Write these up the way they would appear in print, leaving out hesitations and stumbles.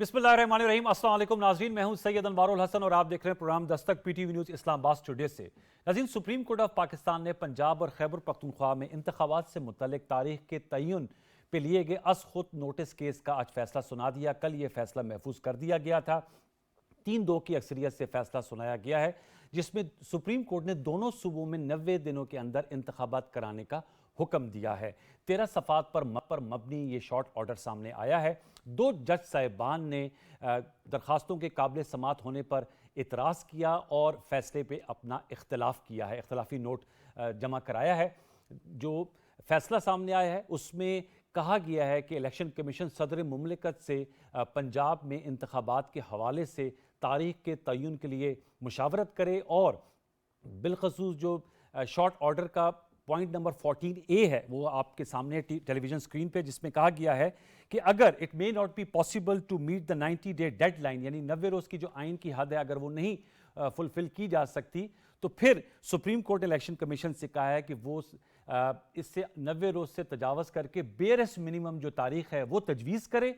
बिस्मिल्लाहिर्रहमानिर्रहीम। अस्सलाम वालेकुम नाज़रीन, मैं हूं सैयद अनवारुल हसन और आप देख रहे हैं programme Dastak PTV news Islamabad studio से। नाज़रीन, सुप्रीम कोर्ट ऑफ पाकिस्तान ने पंजाब और खैबर पख्तूनख्वा में इंतखाबात से मुतल्लिक तारीख के तयन पे लिए गए अस-खुद नोटिस केस का आज फैसला सुना दिया। कल ये फैसला महफूज कर दिया गया था। 3-2 की अक्सरियत से फैसला सुनाया गया है, जिसमें सुप्रीम कोर्ट ने दोनों सूबों में 90 दिनों के अंदर इंतखाबात कराने का हुक्म दिया है। 13 सफ़ात पर मबनी ये शॉर्ट ऑर्डर सामने आया है। 2 जज साहिबान ने दरखास्तों के काबिल समात होने पर इतराज़ किया और फैसले पे अपना इख्तलाफ किया है, इख्तलाफी नोट जमा कराया है। जो फैसला सामने आया है उसमें कहा गया है कि इलेक्शन कमीशन सदर मुमलिकत से पंजाब में इंतखाबात के हवाले से तारीख के तयन के लिए मुशावरत करे और बिलखसूस जो शॉर्ट ऑर्डर का पॉइंट नंबर 14A है वो आपके सामने टेलीविजन स्क्रीन पे, जिसमें कहा गया है कि अगर it may not be possible to meet the 90 day deadline, यानी 90 रोज़ की जो आइन की हद है अगर वो नहीं फुलफिल की जा सकती, तो फिर सुप्रीम कोर्ट ने इलेक्शन कमीशन से कहा है कि वो इससे 90 रोज़ से तजावज़ करके बेयरेस्ट मिनिमम जो तारीख है वो तजवीज़ करे,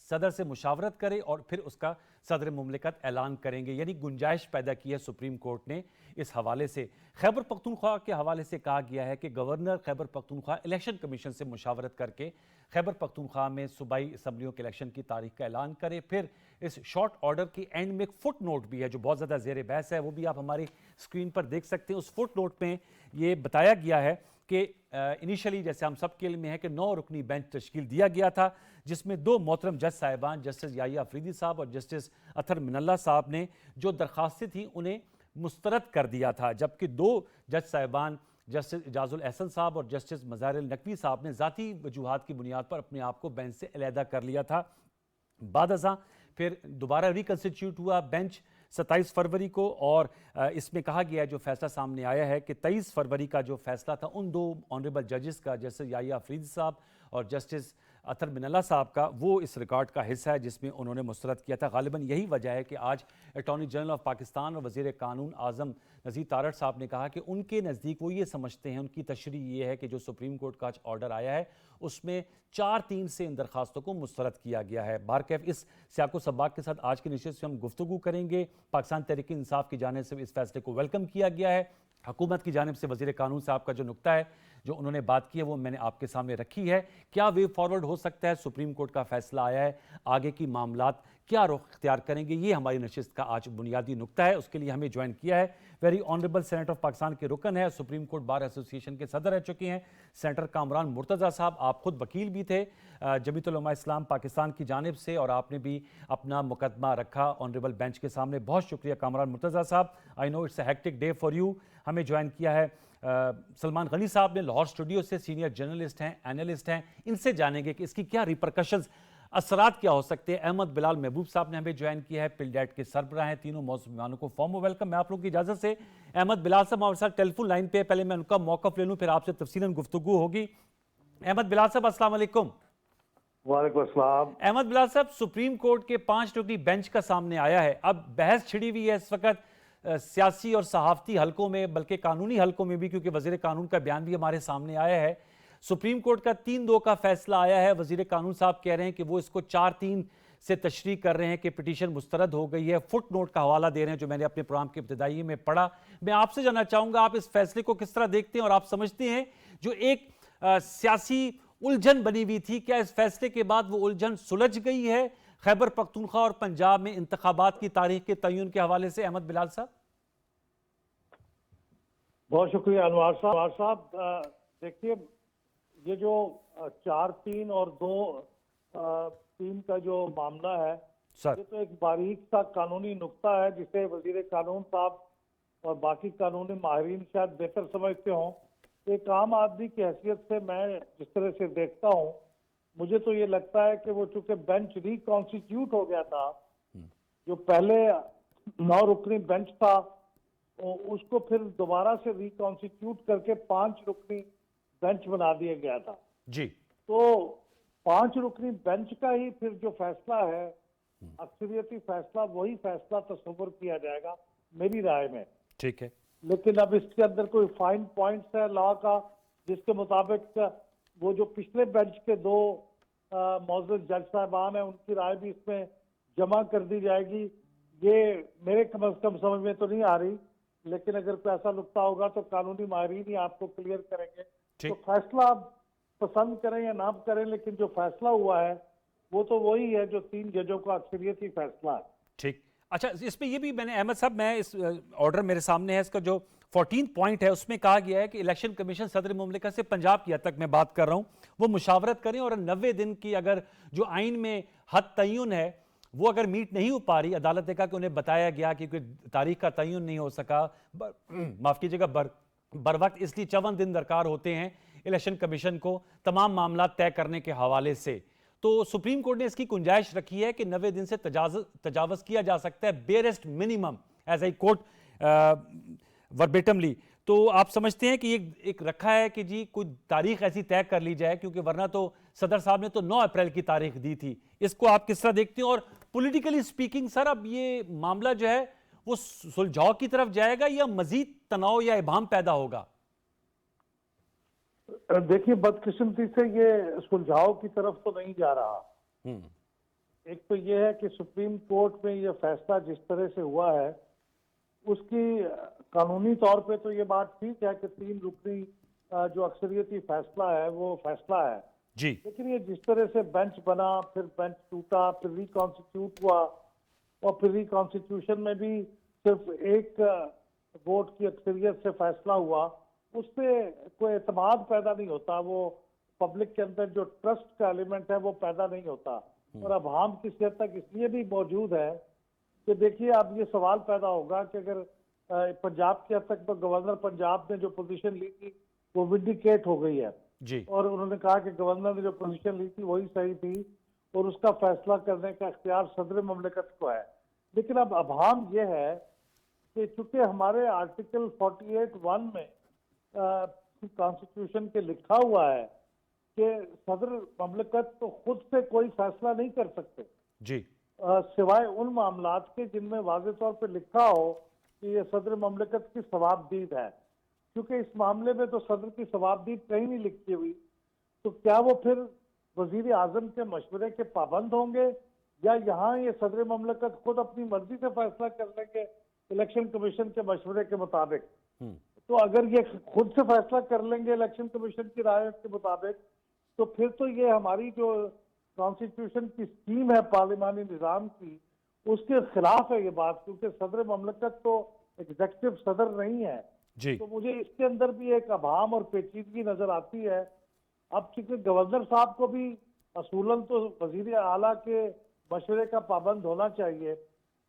सदर से मुशावरत करे और फिर उसका सदर मुमलिकत ऐलान करेंगे। यानी गुंजाइश पैदा की है सुप्रीम कोर्ट ने इस हवाले से। खैबर पख्तूनख्वा के हवाले से कहा गया है कि governor Khyber Pakhtunkhwa election commission से मुशावरत करके खैबर पख्तूनख्वा में सूबाई असम्बलियों के इलेक्शन की तारीख का ऐलान करे। फिर इस शॉर्ट ऑर्डर की एंड में एक फुट नोट भी है जो बहुत ज़्यादा ज़ेर बहस है, वो भी आप हमारी स्क्रीन पर देख सकते हैं। उस फुट नोट में ये बताया गया है कि इनिशियली, जैसे हम सब के इल्म में है, कि 9 रुकनी बेंच तश्कील दिया गया था, जिसमें 2 मोहतरम जज साहिबान जस्टिस याहिया अफरीदी साहब और जस्टिस अतर मिनल्ला साहब ने जो दरखास्तें थी उन्हें मुस्तरद कर दिया था, जबकि 2 जज साहिबान जस्टिस इजाजुल एहसन साहब और जस्टिस मज़ाहिर नकवी साहब ने ज़ाती वजूहात की बुनियाद पर अपने आप को बेंच से अलहदा कर लिया था। बाद अज़ां फिर दोबारा रिकन्स्टिट्यूट हुआ बेंच 27 फरवरी को, और इसमें कहा गया है, जो फैसला सामने आया है कि 23 फरवरी का जो फैसला था उन 2 ऑनरेबल जजेस का, जस्टिस याहिया अफरीदी साहब और जस्टिस अतर मिनल्ला साहब का, वो इस रिकॉर्ड का हिस्सा है जिसमें उन्होंने मुस्तरद किया था। गालिबन यही वजह है कि आज अटॉर्नी जनरल ऑफ पाकिस्तान और वज़ीर कानून आज़म नज़ीर तारड़ साहब ने कहा कि उनके नज़दीक वो ये समझते हैं, उनकी तशरीह ये है कि जो सुप्रीम कोर्ट का आज ऑर्डर आया है उसमें 4-3 से इन दरखास्तों को मुस्तरद किया गया है। बारकैफ इस सियाको सबाक के साथ आज की नशिस्त से हम गुफ्तगू करेंगे। पाकिस्तान तहरीक इंसाफ की जानिब से इस फैसले को वेलकम किया गया है। हुकूमत की जानिब से वज़ीर कानून साहब का जो नुक्ता है, जो उन्होंने बात की है, वो मैंने आपके सामने रखी है। क्या वे फॉरवर्ड हो सकता है? सुप्रीम कोर्ट का फैसला आया है, आगे की मामलात क्या रुख इख्तियार करेंगे, ये हमारी नशिस्त का आज बुनियादी नुक्ता है। उसके लिए हमें ज्वाइन किया है very honourable senator of Pakistan के रुकन है, सुप्रीम कोर्ट बार एसोसिएशन के सदर रह चुके हैं सेनेटर कामरान मुर्तज़ा साहब। आप खुद वकील भी थे जमीयत उलमा इस्लाम पाकिस्तान की जानिब से, और आपने भी अपना मुकदमा रखा ऑनरेबल बेंच के सामने। बहुत शुक्रिया कामरान मुर्तज़ा साहब। I know it's a hectic day for you. हमें ज्वाइन किया है सलमान गनी साहब ने लाहौर स्टूडियो से, सीनियर जर्नलिस्ट हैं, एनालिस्ट हैं। इनसे जानेंगे कि इसकी क्या रिपरकशंस, असरात क्या हो सकते हैं। अहमद बिलाल महबूब साहब ने हमें ज्वाइन किया है, पिलडेट के सरबराह हैं। तीनों मेहमानों को फॉर्म वेलकम। मैं आप लोगों की इजाजत से, अहमद बिलाल साहब हमारे साथ टेलीफोन लाइन पे, पहले मैं उनका मौकफ ले लूँ फिर आपसे तफसीलन गुफ्तगू होगी। अहमद बिलाल साहब अस्सलाम वालेकुम। वालेकुम अस्सलाम। अहमद बिलाल साहब, सुप्रीम कोर्ट के 5 रुकनी बेंच का सामने आया है। अब बहस छिड़ी हुई है इस वक्त सियासी और सहाफती हलकों में, बल्कि कानूनी हलकों में भी, क्योंकि वजीर कानून का बयान भी हमारे सामने आया है। सुप्रीम कोर्ट का 3-2 का फैसला आया है। वजीर कानून साहब कह रहे हैं कि वो इसको 4-3 से तशरीह कर रहे हैं कि पिटीशन मुस्तरद हो गई है। फुट नोट का हवाला दे रहे हैं जो मैंने अपने प्रोग्राम के इब्तिदाई में पढ़ा। मैं आपसे जानना चाहूंगा, आप इस फैसले को किस तरह देखते हैं और आप समझते हैं जो एक सियासी उलझन बनी हुई थी, क्या इस फैसले के बाद वो उलझन सुलझ गई है खैबर पख्तूनख्वा और पंजाब में इंतखाबात की तारीख के तयन के हवाले से? अहमद बिलाल साहब। बहुत शुक्रिया अनवार साहब। देखिए, ये जो 4-3 और 2-3 का जो मामला है, ये तो एक बारीक सा कानूनी नुक्ता है जिसे वजीर कानून साहब और बाकी कानूनी माहिरीन शायद बेहतर समझते हों। एक आम आदमी की हैसियत से मैं जिस तरह से देखता हूँ, मुझे तो ये लगता है कि वो चूंकि बेंच रिकॉन्स्टिट्यूट हो गया था, जो पहले 9 रुकनी बेंच था उसको फिर दोबारा से रिकॉन्स्टिट्यूट करके 5 रुकनी बेंच बना दिया गया था जी। तो 5 रुकनी बेंच का ही फिर जो फैसला है, अक्सरियती फैसला, वही फैसला तस्वर किया जाएगा मेरी राय में। ठीक है, लेकिन अब इसके अंदर कोई फाइन पॉइंट्स है लॉ का, जिसके मुताबिक वो जो पिछले बेंच के 2 मौजूद जज साहबान है उनकी राय भी इसमें जमा कर दी जाएगी। ये मेरे कम से कम समझ में तो नहीं आ रही, लेकिन अगर कोई ऐसा नुकता होगा तो कानूनी माहिरीन ही आपको क्लियर करेंगे। तो फैसला आप पसंद करें या ना करें, लेकिन जो फैसला हुआ है वो तो वही है जो 3 जजों का अक्सरियती फैसला है। ठीक। अच्छा, इसमें ये भी मैंने अहमद साहब, मैं इस ऑर्डर मेरे सामने है, इसका जो 14 पॉइंट है उसमें कहा गया है कि इलेक्शन कमीशन सदर मुमलिकत से पंजाब की हद तक मैं बात कर रहा हूं, वो मुशावरत करें और 90 दिन की अगर जो आइन में हद तयन है वो अगर मीट नहीं हो पा रही, अदालत ने कहा कि उन्हें बताया गया कि कोई तारीख का तयन नहीं हो सका, माफ कीजिएगा, बर वक्त, इसलिए 54 दिन दरकार होते हैं इलेक्शन कमीशन को तमाम मामला तय करने के हवाले से। तो सुप्रीम कोर्ट ने इसकी गुंजाइश रखी है कि 90 दिन से तजावज किया जा सकता है, barest minimum, as I quote वर्बेटमली। तो आप समझते हैं कि एक रखा है कि जी कोई तारीख ऐसी तय कर ली जाए, क्योंकि वरना तो सदर साहब ने तो 9 अप्रैल की तारीख दी थी। इसको आप किस तरह देखते हैं? और पॉलिटिकली स्पीकिंग सर, अब ये मामला जो है वो सुलझाव की तरफ जाएगा या मजीद तनाव या इबाम पैदा होगा? देखिए, बदकिस्मती से ये सुलझाव की तरफ तो नहीं जा रहा। एक तो ये है कि सुप्रीम कोर्ट में ये फैसला जिस तरह से हुआ है उसकी कानूनी तौर पे तो ये बात ठीक है कि 3 रुकनी जो अक्सरियती फैसला है वो फैसला है जी, लेकिन ये जिस तरह से बेंच बना, फिर बेंच टूटा, फिर रिकॉन्स्टिट्यूट हुआ और फिर रिकॉन्स्टिट्यूशन में भी सिर्फ एक वोट की अक्सरियत से फैसला हुआ, उससे कोई एतमाद पैदा नहीं होता। वो पब्लिक के अंदर जो ट्रस्ट का एलिमेंट है वो पैदा नहीं होता। और अब हम किसी हद तक इसलिए भी मौजूद है कि देखिए, अब ये सवाल पैदा होगा कि अगर पंजाब की हद तक तो गवर्नर पंजाब ने जो पोजीशन ली थी वो विंडिकेट हो गई है जी, और उन्होंने कहा कि गवर्नर ने जो पोजीशन ली थी वही सही थी और उसका फैसला करने का इख्तियार सदर मुमलिकत को है। लेकिन अब अभाम यह है कि चूंकि हमारे आर्टिकल 48(1) में कॉन्स्टिट्यूशन के लिखा हुआ है कि सदर मुमलिकत तो खुद से कोई फैसला नहीं कर सकते जी, सिवाय उन मामलात के जिनमें वाज़ेह तौर पे लिखा हो कि ये सदर मुमलिकत की सवाबदीद है। क्योंकि इस मामले में तो सदर की सवाबदीद कहीं नहीं लिखी हुई, तो क्या वो फिर वजीर आजम के मशवरे के पाबंद होंगे या यहाँ ये सदर मुमलिकत खुद अपनी मर्जी से फैसला कर लेंगे इलेक्शन कमीशन के मशवरे के मुताबिक? तो अगर ये खुद से फैसला कर लेंगे इलेक्शन कमीशन की राय के मुताबिक, तो फिर तो ये हमारी जो कॉन्स्टिट्यूशन की स्कीम है पार्लिमानी निज़ाम की, उसके खिलाफ है ये बात, क्योंकि सदर मुमलिकत तो एग्जेक्टिव सदर नहीं है जी। तो मुझे इसके अंदर भी एक अभाम और पेचीदगी नजर आती है। अब चूंकि गवर्नर साहब को भी असूलन तो वजीर आला के मशवरे का पाबंद होना चाहिए,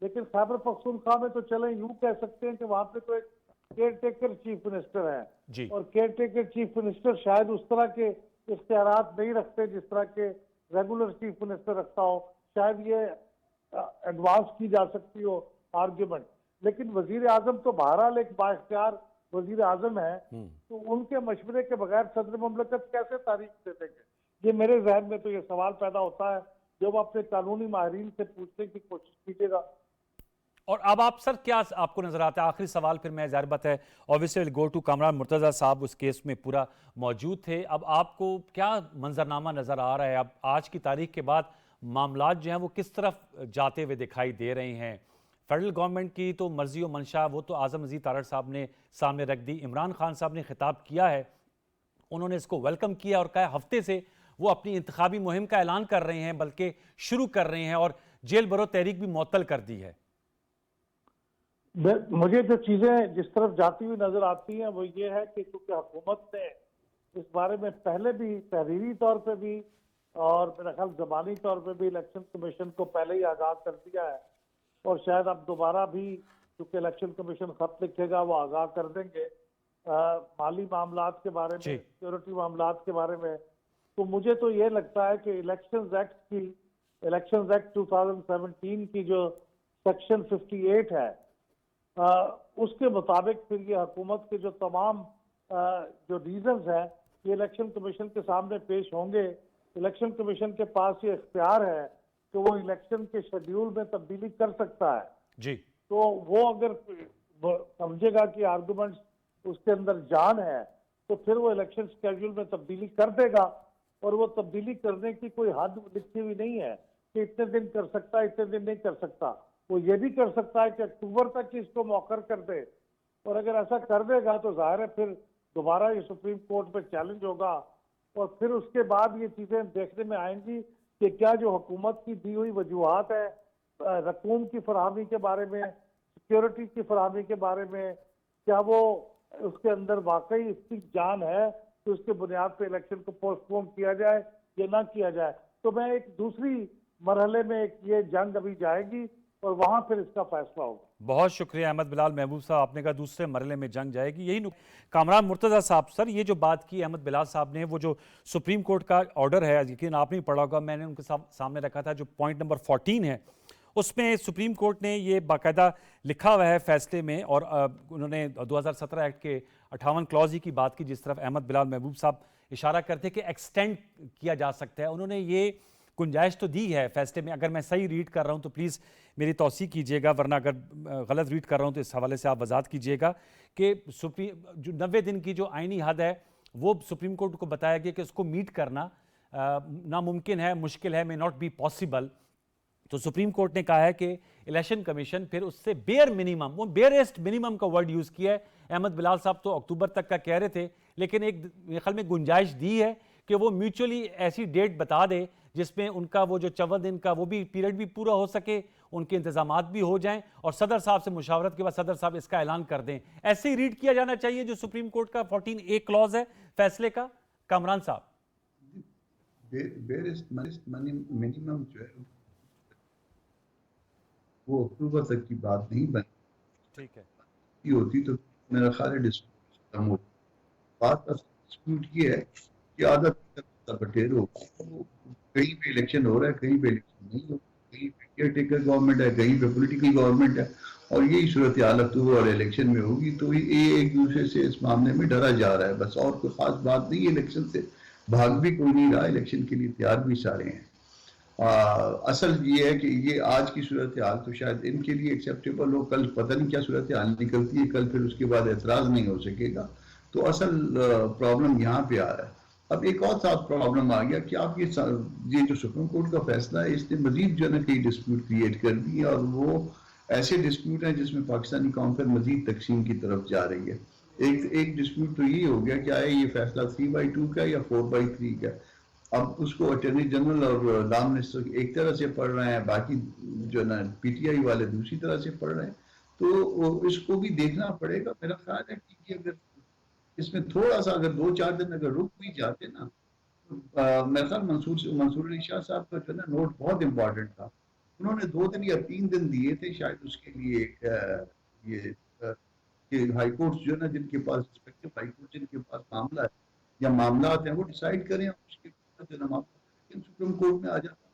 लेकिन खैबर पख्तूनख्वा में तो चले यूं कह सकते हैं कि वहां पे तो एक केयर टेकर चीफ मिनिस्टर है जी। और केयर टेकर चीफ मिनिस्टर शायद उस तरह के इख्तियारात नहीं रखते जिस तरह के रेगुलर चीफ मिनिस्टर रखता हो। शायद ये एडवांस की जा सकती हो आर्ग्यूमेंट, लेकिन वजीर आजम तो बहरहाल एक बाइख्तियार वजीर आजम है, तो उनके मशवरे के बगैर सदर मुमलिकत कैसे तारीख दे देंगे? ये मेरे जहन में तो ये सवाल पैदा होता है जब अपने कानूनी माहिरीन से पूछने की कोशिश कीजिएगा। और अब आप सर क्या आपको नजर आता है, आखिरी सवाल फिर मैं, ज़ाहिर बात है obviously go to Kamran Murtaza sahab उस केस में पूरा मौजूद थे, अब आपको क्या मंजरनामा नजर आ रहा है? अब आज की तारीख के बाद मामलात जो हैं वो किस तरफ जाते हुए दिखाई दे रहे हैं? फेडरल गवर्नमेंट की तो मर्जी और मंशा वो तो आज़म अजीज तारड़ साहब ने सामने रख दी, इमरान खान साहब ने खिताब किया है, उन्होंने इसको वेलकम किया और कहा हफ्ते से वो अपनी इंतखाबी मुहिम का ऐलान कर रहे हैं, बल्कि शुरू कर रहे हैं और जेल भरो तहरीक भी मुअत्तल कर दी है। मुझे जो चीजें जिस तरफ जाती हुई नजर आती हैं वो ये है कि क्योंकि हुकूमत ने इस बारे में पहले भी तहरीरी तौर पे भी और मेरा ख्याल जबानी तौर पे भी इलेक्शन कमीशन को पहले ही आगाह कर दिया है और शायद अब दोबारा भी क्योंकि इलेक्शन कमीशन खत लिखेगा वो आगाह कर देंगे माली मामलात के बारे में, सिक्योरिटी मामलात के बारे में। तो मुझे तो ये लगता है कि इलेक्शन एक्ट 2017 की जो सेक्शन 58 है उसके मुताबिक फिर ये हुकूमत के जो तमाम जो रीजंस हैं ये इलेक्शन कमीशन के सामने पेश होंगे। इलेक्शन कमीशन के पास ये इख्तियार है कि वो इलेक्शन के शेड्यूल में तब्दीली कर सकता है जी। तो वो अगर समझेगा कि आर्गुमेंट्स उसके अंदर जान है तो फिर वो इलेक्शन शेड्यूल में तब्दीली कर देगा और वो तब्दीली करने की कोई हद लिखी हुई नहीं है कि इतने दिन कर सकता है, इतने दिन नहीं कर सकता। वो ये भी कर सकता है कि अक्टूबर तक इसको मौखर कर दे, और अगर ऐसा कर देगा तो जाहिर है फिर दोबारा ये सुप्रीम कोर्ट में चैलेंज होगा, और फिर उसके बाद ये चीजें देखने में आएंगी कि क्या जो हुकूमत की दी हुई वजूहात है रकूम की फराहमी के बारे में, सिक्योरिटी की फराहमी के बारे में, क्या वो उसके अंदर वाकई इसकी जान है कि उसके बुनियाद पे इलेक्शन को पोस्टपोन किया जाए या ना किया जाए। तो मैं एक दूसरी मरहले में ये जंग अभी जाएगी और वहां फिर इसका फैसला होगा। बहुत शुक्रिया अहमद बिलाल महबूब साहब, आपने कहा दूसरे मरहले में जंग जाएगी। यही कामरान मुर्तज़ा साहब, सर ये जो बात की अहमद बिलाल साहब ने, वो जो सुप्रीम कोर्ट का ऑर्डर है, यकीन आपने ही पढ़ा होगा, मैंने उनके सामने रखा था, जो पॉइंट नंबर 14 है, उसमें सुप्रीम कोर्ट ने ये बाकायदा लिखा हुआ है फैसले में, और उन्होंने 2017 एक्ट के 58 क्लॉज ही की बात की, जिस तरफ अहमद बिलाल महबूब साहब इशारा करते कि एक्सटेंड किया जा सकता है। उन्होंने ये गुंजाइश तो दी है फैसले में, अगर मैं सही रीड कर रहा हूं तो प्लीज़ मेरी तौसीक कीजिएगा, वरना अगर गलत रीड कर रहा हूं तो इस हवाले से आप वजाहत कीजिएगा कि जो 90 दिन की जो आइनी हद है वो सुप्रीम कोर्ट को बताया गया कि उसको मीट करना नामुमकिन है, मुश्किल है, मे नॉट बी पॉसिबल। तो सुप्रीम कोर्ट ने कहा है कि इलेक्शन कमीशन फिर उससे बेयर मिनिमम, वो बेयरेस्ट मिनिमम का वर्ड यूज़ किया है। अहमद बिलाल साहब तो अक्टूबर तक का कह रहे थे, लेकिन एक मेरे ख्याल में गुंजाइश दी है कि वो म्यूचुअली ऐसी डेट बता दे जिसमें उनका वो जो 14 दिन का वो भी पीरियड भी पूरा हो सके, उनके इंतजामात भी हो जाएं, और सदर साहब से मुशावरत के बाद सदर साहब इसका ऐलान कर दें। ऐसे ही रीड किया जाना चाहिए जो सुप्रीम कोर्ट का 14A क्लॉज है फैसले का। कामरान साहब, मिनिमम जो है वो अक्टूबर तक की बात नहीं बनी, ठीक है, ये होती तो मेरा ख्याल है डिस्प्यूट खत्म हो। बात का डिस्प्यूट ये है कि आधा बटेर हो, कहीं पे इलेक्शन हो रहा है, कहीं पे इलेक्शन नहीं हो, कहीं पे केयर टेकर गवर्नमेंट है, कहीं पे पॉलिटिकल गवर्नमेंट है, और यही सूरत हाल अक्टूबर और इलेक्शन में होगी। तो ये एक दूसरे से इस मामले में डरा जा रहा है बस, और कोई खास बात नहीं है। इलेक्शन से भाग भी कोई नहीं रहा, इलेक्शन के लिए तैयार भी सारे हैं। असल ये है कि ये आज की सूरत हाल तो शायद इनके लिए एक्सेप्टेबल हो, कल पता नहीं क्या सूरत हाल निकलती है, कल फिर उसके बाद एतराज नहीं हो सकेगा। तो असल प्रॉब्लम यहाँ पे आ रहा है। अब एक और साथ प्रॉब्लम आ गया कि आप ये जो सुप्रीम कोर्ट का फैसला है, इसने मजीद जो है ना कई डिस्प्यूट क्रिएट कर दी, और वो ऐसे डिस्प्यूट हैं जिसमें पाकिस्तानी कौम फिर मजीद तकसीम की तरफ जा रही है। एक डिस्प्यूट तो ये हो गया कि आए ये फैसला 3/2 का या 4/3 का। अब उसको अटॉर्नी जनरल और लॉ मिनिस्टर एक तरह से पढ़ रहे हैं, बाकी जो ना पीटीआई वाले दूसरी तरह से पढ़ रहे हैं। तो इसको भी देखना पड़ेगा। मेरा ख्याल है कि अगर इसमें थोड़ा सा अगर 2-4 दिन अगर रुक भी जाते ना, तो मेरा ख्याल मंसूर अली शाह साहब का जो ना नोट बहुत इंपॉर्टेंट था। उन्होंने 2 दिन या 3 दिन दिए थे शायद उसके लिए, ये कि हाई कोर्ट जो है ना, जिनके पास रिस्पेक्टिव हाई कोर्ट जिनके पास मामला है या मामलात हैं, वो डिसाइड करें, उसके बाद जो ना लेकिन सुप्रीम कोर्ट में आ जाता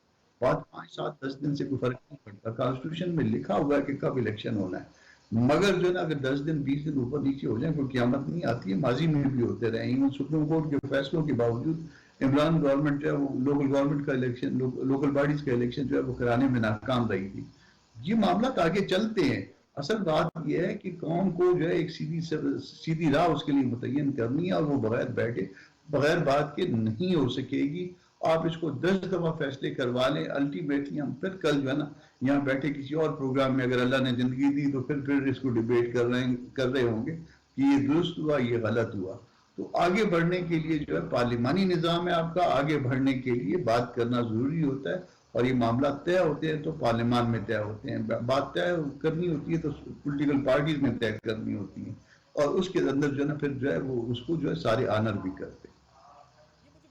बात 5-7-10 दिन से कोई फर्क नहीं पड़ता। कॉन्स्टिट्यूशन में लिखा हुआ है कि कब इलेक्शन होना है, मगर जो है ना अगर 10 दिन 20 दिन ऊपर नीचे हो जाए कोई क़यामत नहीं आती है। माजी में भी होते रहे। इवन सुप्रीम कोर्ट के फैसलों के बावजूद इमरान गवर्नमेंट जो है वो लोकल गवर्नमेंट का इलेक्शन, लोकल बॉडीज का इलेक्शन जो है वो कराने में नाकाम रही थी। ये मामला आगे चलते हैं। असल बात यह है कि कौम को जो है एक सीधी राह उसके लिए मुतय्यन करनी है, और वो बगैर बैठे बगैर बात के नहीं हो सकेगी। आप इसको 10 दफा फैसले करवा लें, अल्टीमेटली हम फिर कल जो है ना यहाँ बैठे किसी और प्रोग्राम में अगर अल्लाह ने जिंदगी दी तो फिर इसको डिबेट कर रहे होंगे कि ये दुरुस्त हुआ, ये गलत हुआ। तो आगे बढ़ने के लिए जो है पार्लिमानी निज़ाम है आपका, आगे बढ़ने के लिए बात करना जरूरी होता है, और ये मामला तय होते हैं तो पार्लियामान में तय होते हैं। बात तय करनी होती है तो पॉलिटिकल पार्टीज में तय करनी होती है, और उसके अंदर जो है ना फिर जो है वो उसको जो है सारे आनर भी करते हैं।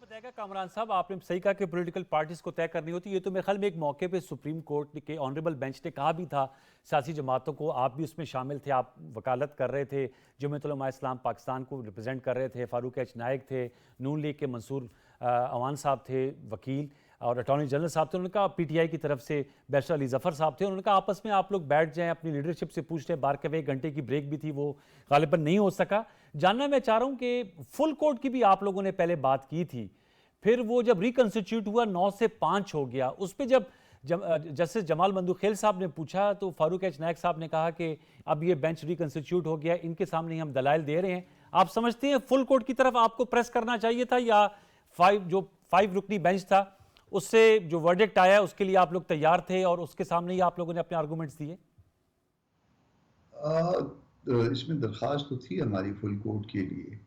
बताएगा कामरान साहब, आपने सही कहा कि पॉलिटिकल पार्टीज को तय करनी होती है। ये तो मेरे ख्याल में एक मौके पे सुप्रीम कोर्ट के ऑनरेबल बेंच ने कहा भी था सियासी जमातों को, आप भी उसमें शामिल थे, आप वकालत कर रहे थे, जमीयत उलमा इस्लाम पाकिस्तान को रिप्रेजेंट कर रहे थे, फारूक एच नायक थे, नून लीग के मंसूर अवान साहब थे वकील, और अटॉर्नी जनरल साहब थे। उन्होंने कहा पीटीआई की तरफ से बैरिस्टर अली जफ़र साहब थे, उन्होंने कहा आपस में आप लोग बैठ जाएं, अपनी लीडरशिप से पूछ लें। बार के 1 घंटे की ब्रेक भी थी, वो गालिबन नहीं हो सका। जानना मैं चाह रहा हूँ कि फुल कोर्ट की भी आप लोगों ने पहले बात की थी, फिर वो जब रिकंस्टिट्यूट हुआ 9 से 5 हो गया, उस पर जब जस्टिस जमाल बंदूखेल साहब ने पूछा तो फारूक एच नायक साहब ने कहा कि अब ये बेंच रिकंस्टिट्यूट हो गया, इनके सामने हम दलाइल दे रहे हैं। आप समझते हैं फुल कोर्ट की तरफ आपको प्रेस करना चाहिए था, या फाइव रुकनी बेंच था, उससे जो वर्डिक्ट आया उसके लिए आप लोग तैयार थे और उसके सामने ही आप लोगों ने अपने आर्गुमेंट्स दिए? इसमें दरख्वास्त तो थी हमारी फुल कोर्ट के लिए।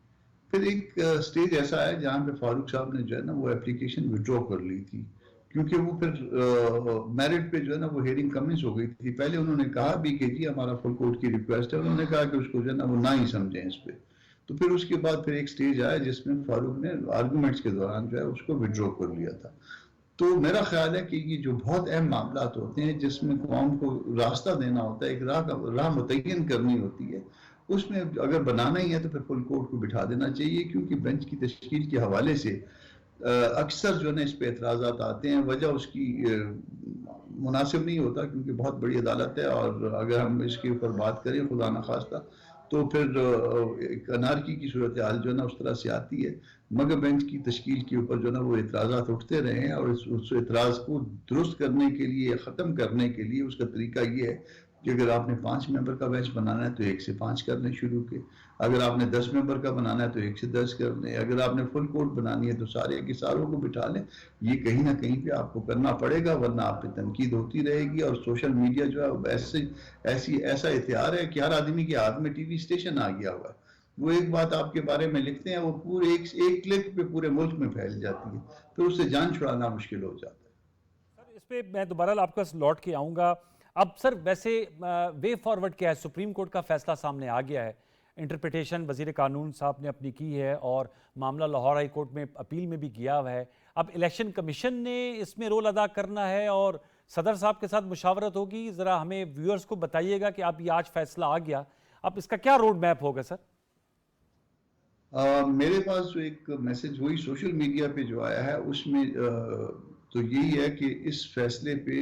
फिर एक स्टेज ऐसा है जहाँ पे फारूक साहब ने जो है ना वो एप्लीकेशन विड्रॉ कर ली थी, क्योंकि वो फिर मेरिट पे जो है ना वो हेयरिंग कमिंस हो गई थी। पहले उन्होंने कहा भी कि जी हमारा फुल कोर्ट की रिक्वेस्ट है, उन्होंने कहा कि उसको जो है ना वो ना ही समझें इस पे। तो फिर उसके बाद फिर एक स्टेज आया जिसमें फारूक ने आर्गूमेंट्स के दौरान जो है उसको विड्रॉ कर लिया था। तो मेरा ख्याल है कि ये जो बहुत अहम मामला होते हैं जिसमें कौम को रास्ता देना होता है, एक राह मुतय्यन करनी होती है, उसमें अगर बनाना ही है तो फिर फुल कोर्ट को बिठा देना चाहिए, क्योंकि बेंच की तश्कील के हवाले से अक्सर जो है इस पे एतराज़ात आते हैं। वजह उसकी मुनासिब नहीं होता, क्योंकि बहुत बड़ी अदालत है और अगर हम इसके ऊपर बात करें खुदा न खास्ता तो फिर एक अनारकी की सूरत हाल जो है ना उस तरह से आती है। मगर बेंच की तश्कील के ऊपर जो है ना वो एतराज़ात उठते रहे हैं और उस एतराज़ को दुरुस्त करने के लिए, ख़त्म करने के लिए उसका तरीका ये है कि अगर आपने 5 मेंबर का बेंच बनाना है तो 1 से 5 कर लें शुरू के, अगर आपने 10 मेंबर का बनाना है तो 1 से 10 कर लें, अगर आपने फुल कोर्ट बनानी है तो सारे के सारों को बिठा लें। ये कहीं ना कहीं पे आपको करना पड़ेगा, वरना आप पे तनकीद होती रहेगी। और सोशल मीडिया जो है ऐसा इतिहार है कि हर आदमी के हाथ में टीवी स्टेशन आ गया हुआ है। वो एक बात आपके बारे में लिखते हैं, वो पूरे एक क्लिक पे पूरे मुल्क में फैल जाती है, फिर उससे जान छुड़ाना मुश्किल हो जाता है। सर, इस पे मैं दोबारा आपके पास लौट के आऊँगा। अब सर वैसे वे फॉरवर्ड क्या है? सुप्रीम कोर्ट का फैसला सामने आ गया है, इंटरप्रिटेशन वज़ीर कानून साहब ने अपनी की है और मामला लाहौर हाई कोर्ट में अपील में भी गया हुआ है। अब इलेक्शन कमीशन ने इसमें रोल अदा करना है और सदर साहब के साथ मुशावरत होगी। ज़रा हमें व्यूअर्स को बताइएगा कि अब ये आज फैसला आ गया, अब इसका क्या रोड मैप होगा सर? मेरे पास जो एक मैसेज वही सोशल मीडिया पे जो आया है उसमें तो यही है कि इस फैसले पे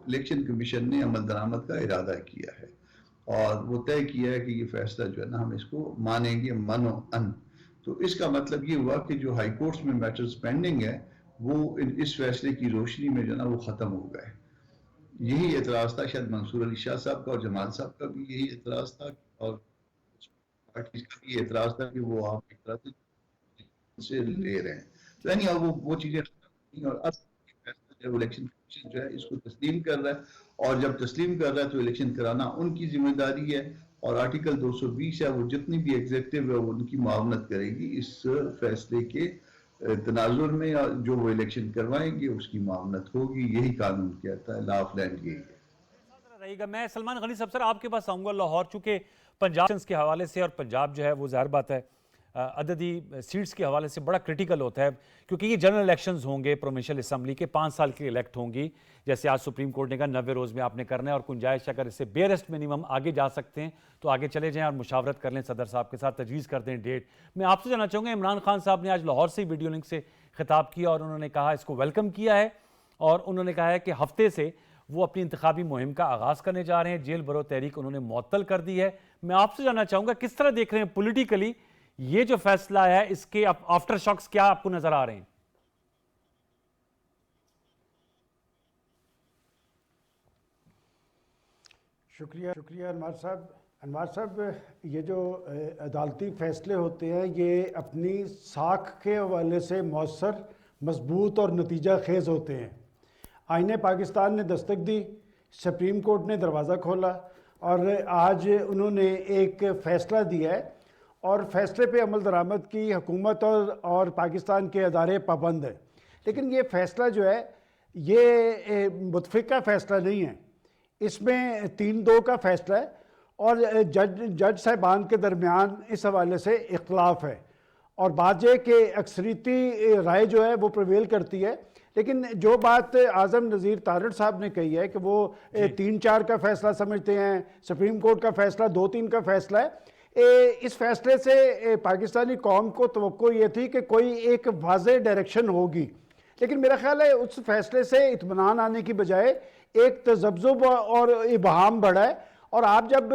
इलेक्शन कमीशन ने अमल दरामद का इरादा किया है और वो तय किया है कि ये फैसला जो है ना हम इसको मानेंगे मनो अन। तो इसका मतलब ये हुआ कि जो हाई कोर्ट्स में मैटर्स पेंडिंग है वो इस फैसले की रोशनी में जो है ना वो ख़त्म हो गए। यही एतराज़ था शायद मंसूर अली शाह साहब का और जमाल साहब का भी यही एतराज़ था और पार्टी का भी एतराज़ था कि वो आप एक तरह से ले रहे हैं। तो यानी वो चीज़ें और अब जब इलेक्शन कमीशन जो है इसको तस्लीम कर रहा है और जब तस्लीम कर रहा है तो इलेक्शन कराना उनकी जिम्मेदारी है और आर्टिकल 220 है वो जितनी भी एग्जीक्यूटिव है वो उनकी मुआवनत करेगी इस फैसले के तनाजुर में, जो वो इलेक्शन करवाएंगे उसकी मुआवनत होगी। यही कानून कहता है, लॉ ऑफ लैंड यही है। रहेगा। मैं सलमान गनी साहब सर आपके पास आऊँगा। लाहौर चूँकि पंजाब के हवाले से और पंजाब जो है वो ज़ाहिर बात है अददी सीट्स के हवाले से बड़ा क्रिटिकल होता है, क्योंकि ये जनरल इलेक्शंस होंगे प्रोविंशियल असम्बली के 5 साल के इलेक्ट होंगी। जैसे आज सुप्रीम कोर्ट ने कहा 90 रोज़ में आपने करना है और गुंजाइश अगर इससे बेरेस्ट मिनिमम आगे जा सकते हैं तो आगे चले जाएं और मुशावरत कर लें, सदर साहब के साथ तजवीज़ कर दें डेट। मैं आपसे जानना चाहूँगा, इमरान खान साहब ने आज लाहौर से वीडियो लिंक से खिताब किया और उन्होंने कहा इसको वेलकम किया है और उन्होंने कहा है कि हफ्ते से वो अपनी इंतखाबी मुहिम का आगाज़ करने जा रहे हैं। जेल भरो तहरीक उन्होंने मुअत्तल कर दी है। मैं आपसे जानना चाहूँगा किस तरह देख रहे हैं पॉलिटिकली ये जो फैसला है, इसके आफ्टर शॉक्स क्या आपको नजर आ रहे हैं? शुक्रिया अनवार साहब, ये जो अदालती फैसले होते हैं ये अपनी साख के हवाले से मौसर, मजबूत और नतीजा खेज़ होते हैं। आईने पाकिस्तान ने दस्तक दी, सुप्रीम कोर्ट ने दरवाज़ा खोला और आज उन्होंने एक फ़ैसला दिया है और फैसले पे अमल दरामद की हुकूमत और पाकिस्तान के अदारे पाबंद है। लेकिन ये फ़ैसला जो है ये मुतफ़िक़ा फ़ैसला नहीं है, इसमें 3-2 का फ़ैसला है और जज साहिबान के दरमियान इस हवाले से इख्तलाफ है और बात यह कि अक्सरीती राय जो है वो प्रवेल करती है। लेकिन जो बात आज़म नज़ीर तारड़ साहब ने कही है कि वो 3-4 का फ़ैसला समझते हैं, सुप्रीम कोर्ट का फ़ैसला 2-3 का फ़ैसला है। इस फैसले से पाकिस्तानी कौम को तवक्को ये थी कि कोई एक वाज़ेह डायरेक्शन होगी, लेकिन मेरा ख्याल है उस फैसले से इत्मीनान आने की बजाय एक तज़ब्ज़ुब और इबहाम बढ़ा है। और आप जब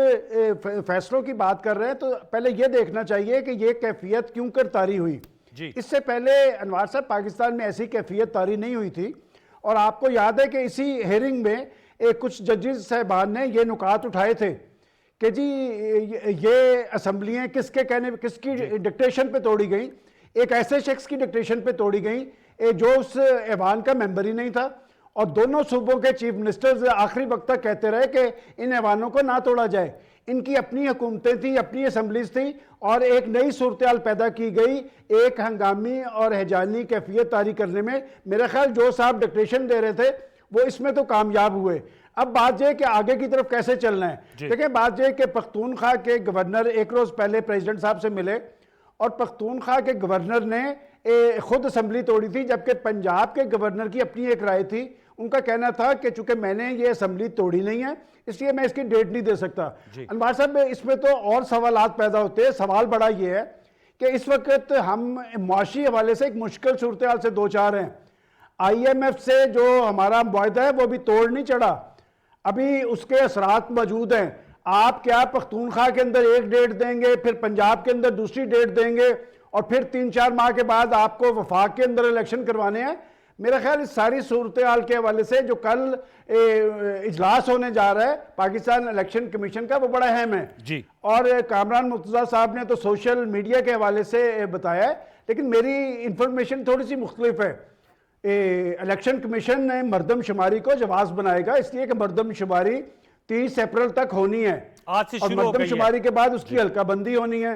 फैसलों की बात कर रहे हैं तो पहले ये देखना चाहिए कि ये कैफियत क्यों कर तारी हुई। इससे पहले अनवार साहब पाकिस्तान में ऐसी कैफियत तारी नहीं हुई थी और आपको याद है कि इसी हेयरिंग में कुछ जजेस साहिबान ने ये नुकात उठाए थे कि जी ये असम्बलियाँ किसके कहने किसकी डिक्टेशन पे तोड़ी गई। एक ऐसे शख्स की डिक्टेशन पे तोड़ी गई जो उस ऐवान का मेंबर ही नहीं था, और दोनों सूबों के चीफ मिनिस्टर्स आखिरी वक्त तक कहते रहे कि इन ऐवानों को ना तोड़ा जाए। इनकी अपनी हुकूमतें थी, अपनी असम्बलीज थी, और एक नई सूरत हाल पैदा की गई एक हंगामी और हैजानी कैफियत तारी करने में। मेरा ख्याल जो साहब डिक्टेशन दे रहे थे वो इसमें तो कामयाब हुए। अब बात यह कि आगे की तरफ कैसे चलना है। देखिए, बात यह कि पख्तूनख्वा के गवर्नर एक रोज़ पहले प्रेसिडेंट साहब से मिले, और पख्तूनख्वा के गवर्नर ने खुद असम्बली तोड़ी थी, जबकि पंजाब के गवर्नर की अपनी एक राय थी। उनका कहना था कि चूंकि मैंने ये असम्बली तोड़ी नहीं है, इसलिए मैं इसकी डेट नहीं दे सकता। अनवार साहब, इसमें तो और सवालात पैदा होते हैं। सवाल बड़ा ये है कि इस वक्त हम मुआशी हवाले से एक मुश्किल सूरत हाल से दो चार हैं। IMF से जो हमारा मुआहदा है वो भी तोड़ नहीं चढ़ा, अभी उसके असरात मौजूद हैं। आप क्या पख्तूनख्वा के अंदर एक डेट देंगे, फिर पंजाब के अंदर दूसरी डेट देंगे, और फिर 3-4 माह के बाद आपको वफाक के अंदर इलेक्शन करवाने हैं। मेरा ख्याल इस सारी सूरत हाल के हवाले से जो कल इजलास होने जा रहा है पाकिस्तान इलेक्शन कमीशन का, वो बड़ा अहम है जी। और कामरान मुर्तज़ा साहब ने तो सोशल मीडिया के हवाले से बताया है, लेकिन मेरी इंफॉर्मेशन थोड़ी सी मुख्तलिफ है। इलेक्शन कमीशन ने मरदमशुमारी को जवाब बनाएगा, इसलिए कि मरदमशुमारी 30 अप्रैल तक होनी है, आज से और मरदमशुमारी के बाद उसकी हल्काबंदी होनी है।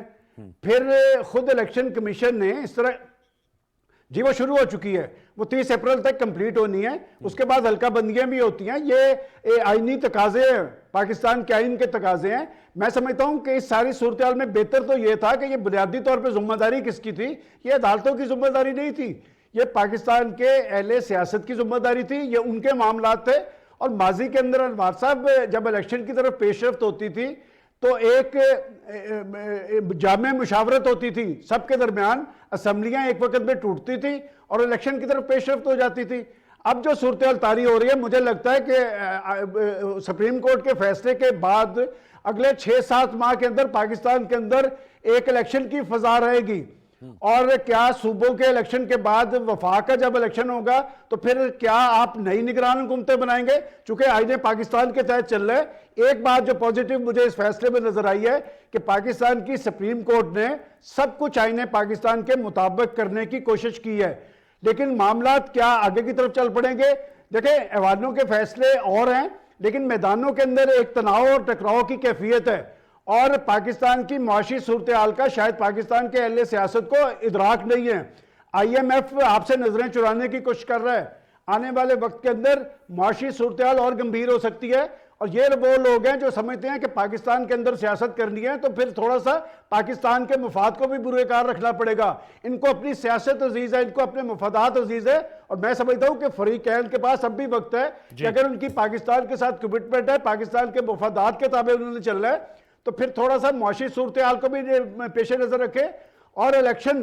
फिर खुद इलेक्शन कमीशन ने इस तरह, जी वो शुरू हो चुकी है, वो 30 अप्रैल तक कंप्लीट होनी है, उसके बाद हल्काबंदियां भी होती हैं। ये आईनी तकाजे हैं, पाकिस्तान के आइन के तकाजे हैं। मैं समझता हूं कि इस सारी सूरत हाल में बेहतर तो ये था कि ये बुनियादी तौर पर जिम्मेदारी किसकी थी। ये अदालतों की जिम्मेदारी नहीं थी, ये पाकिस्तान के अहले सियासत की जिम्मेदारी थी, ये उनके मामलात थे। और माजी के अंदर अनवार साहब जब इलेक्शन की तरफ पेशरफ्त होती थी तो एक जामे मुशावरत होती थी सबके दरमियान, असम्बलियां एक वक्त में टूटती थी और इलेक्शन की तरफ पेशरफ्त हो जाती थी। अब जो सूरत हाल तारी हो रही है, मुझे लगता है कि सुप्रीम कोर्ट के फैसले के बाद अगले 6-7 माह के अंदर पाकिस्तान के अंदर एक इलेक्शन की फजा रहेगी। और क्या सूबों के इलेक्शन के बाद वफाक का जब इलेक्शन होगा तो फिर क्या आप नई निगरान हुकूमतें बनाएंगे? चूंकि आईने पाकिस्तान के तहत चल रहे हैं। एक बात जो पॉजिटिव मुझे इस फैसले में नजर आई है कि पाकिस्तान की सुप्रीम कोर्ट ने सब कुछ आईने पाकिस्तान के मुताबिक करने की कोशिश की है, लेकिन मामला क्या आगे की तरफ चल पड़ेंगे? देखें, ऐवानों के फैसले और हैं, लेकिन मैदानों के अंदर एक तनाव और टकराव की कैफियत है। और पाकिस्तान की मुआशी सूरत हाल का शायद पाकिस्तान के अहले सियासत को इदराक नहीं है। IMF आपसे नजरें चुराने की कोशिश कर रहा है। आने वाले वक्त के अंदर मुआशी सूरत हाल और गंभीर हो सकती है, और ये वो लोग हैं जो समझते हैं कि पाकिस्तान के अंदर सियासत करनी है तो फिर थोड़ा सा पाकिस्तान के मफाद को भी बुरेकार रखना पड़ेगा। इनको अपनी सियासत अजीज है, इनको अपने मफादात अजीज है, और मैं समझता हूं कि फरीकैन के पास अब भी वक्त है कि अगर उनकी पाकिस्तान के साथ कमिटमेंट है, पाकिस्तान के मफादात के ताबे उन्होंने चलना है, तो फिर थोड़ा सा मुआशी सूरत हाल को भी पेश नजर रखे। और इलेक्शन,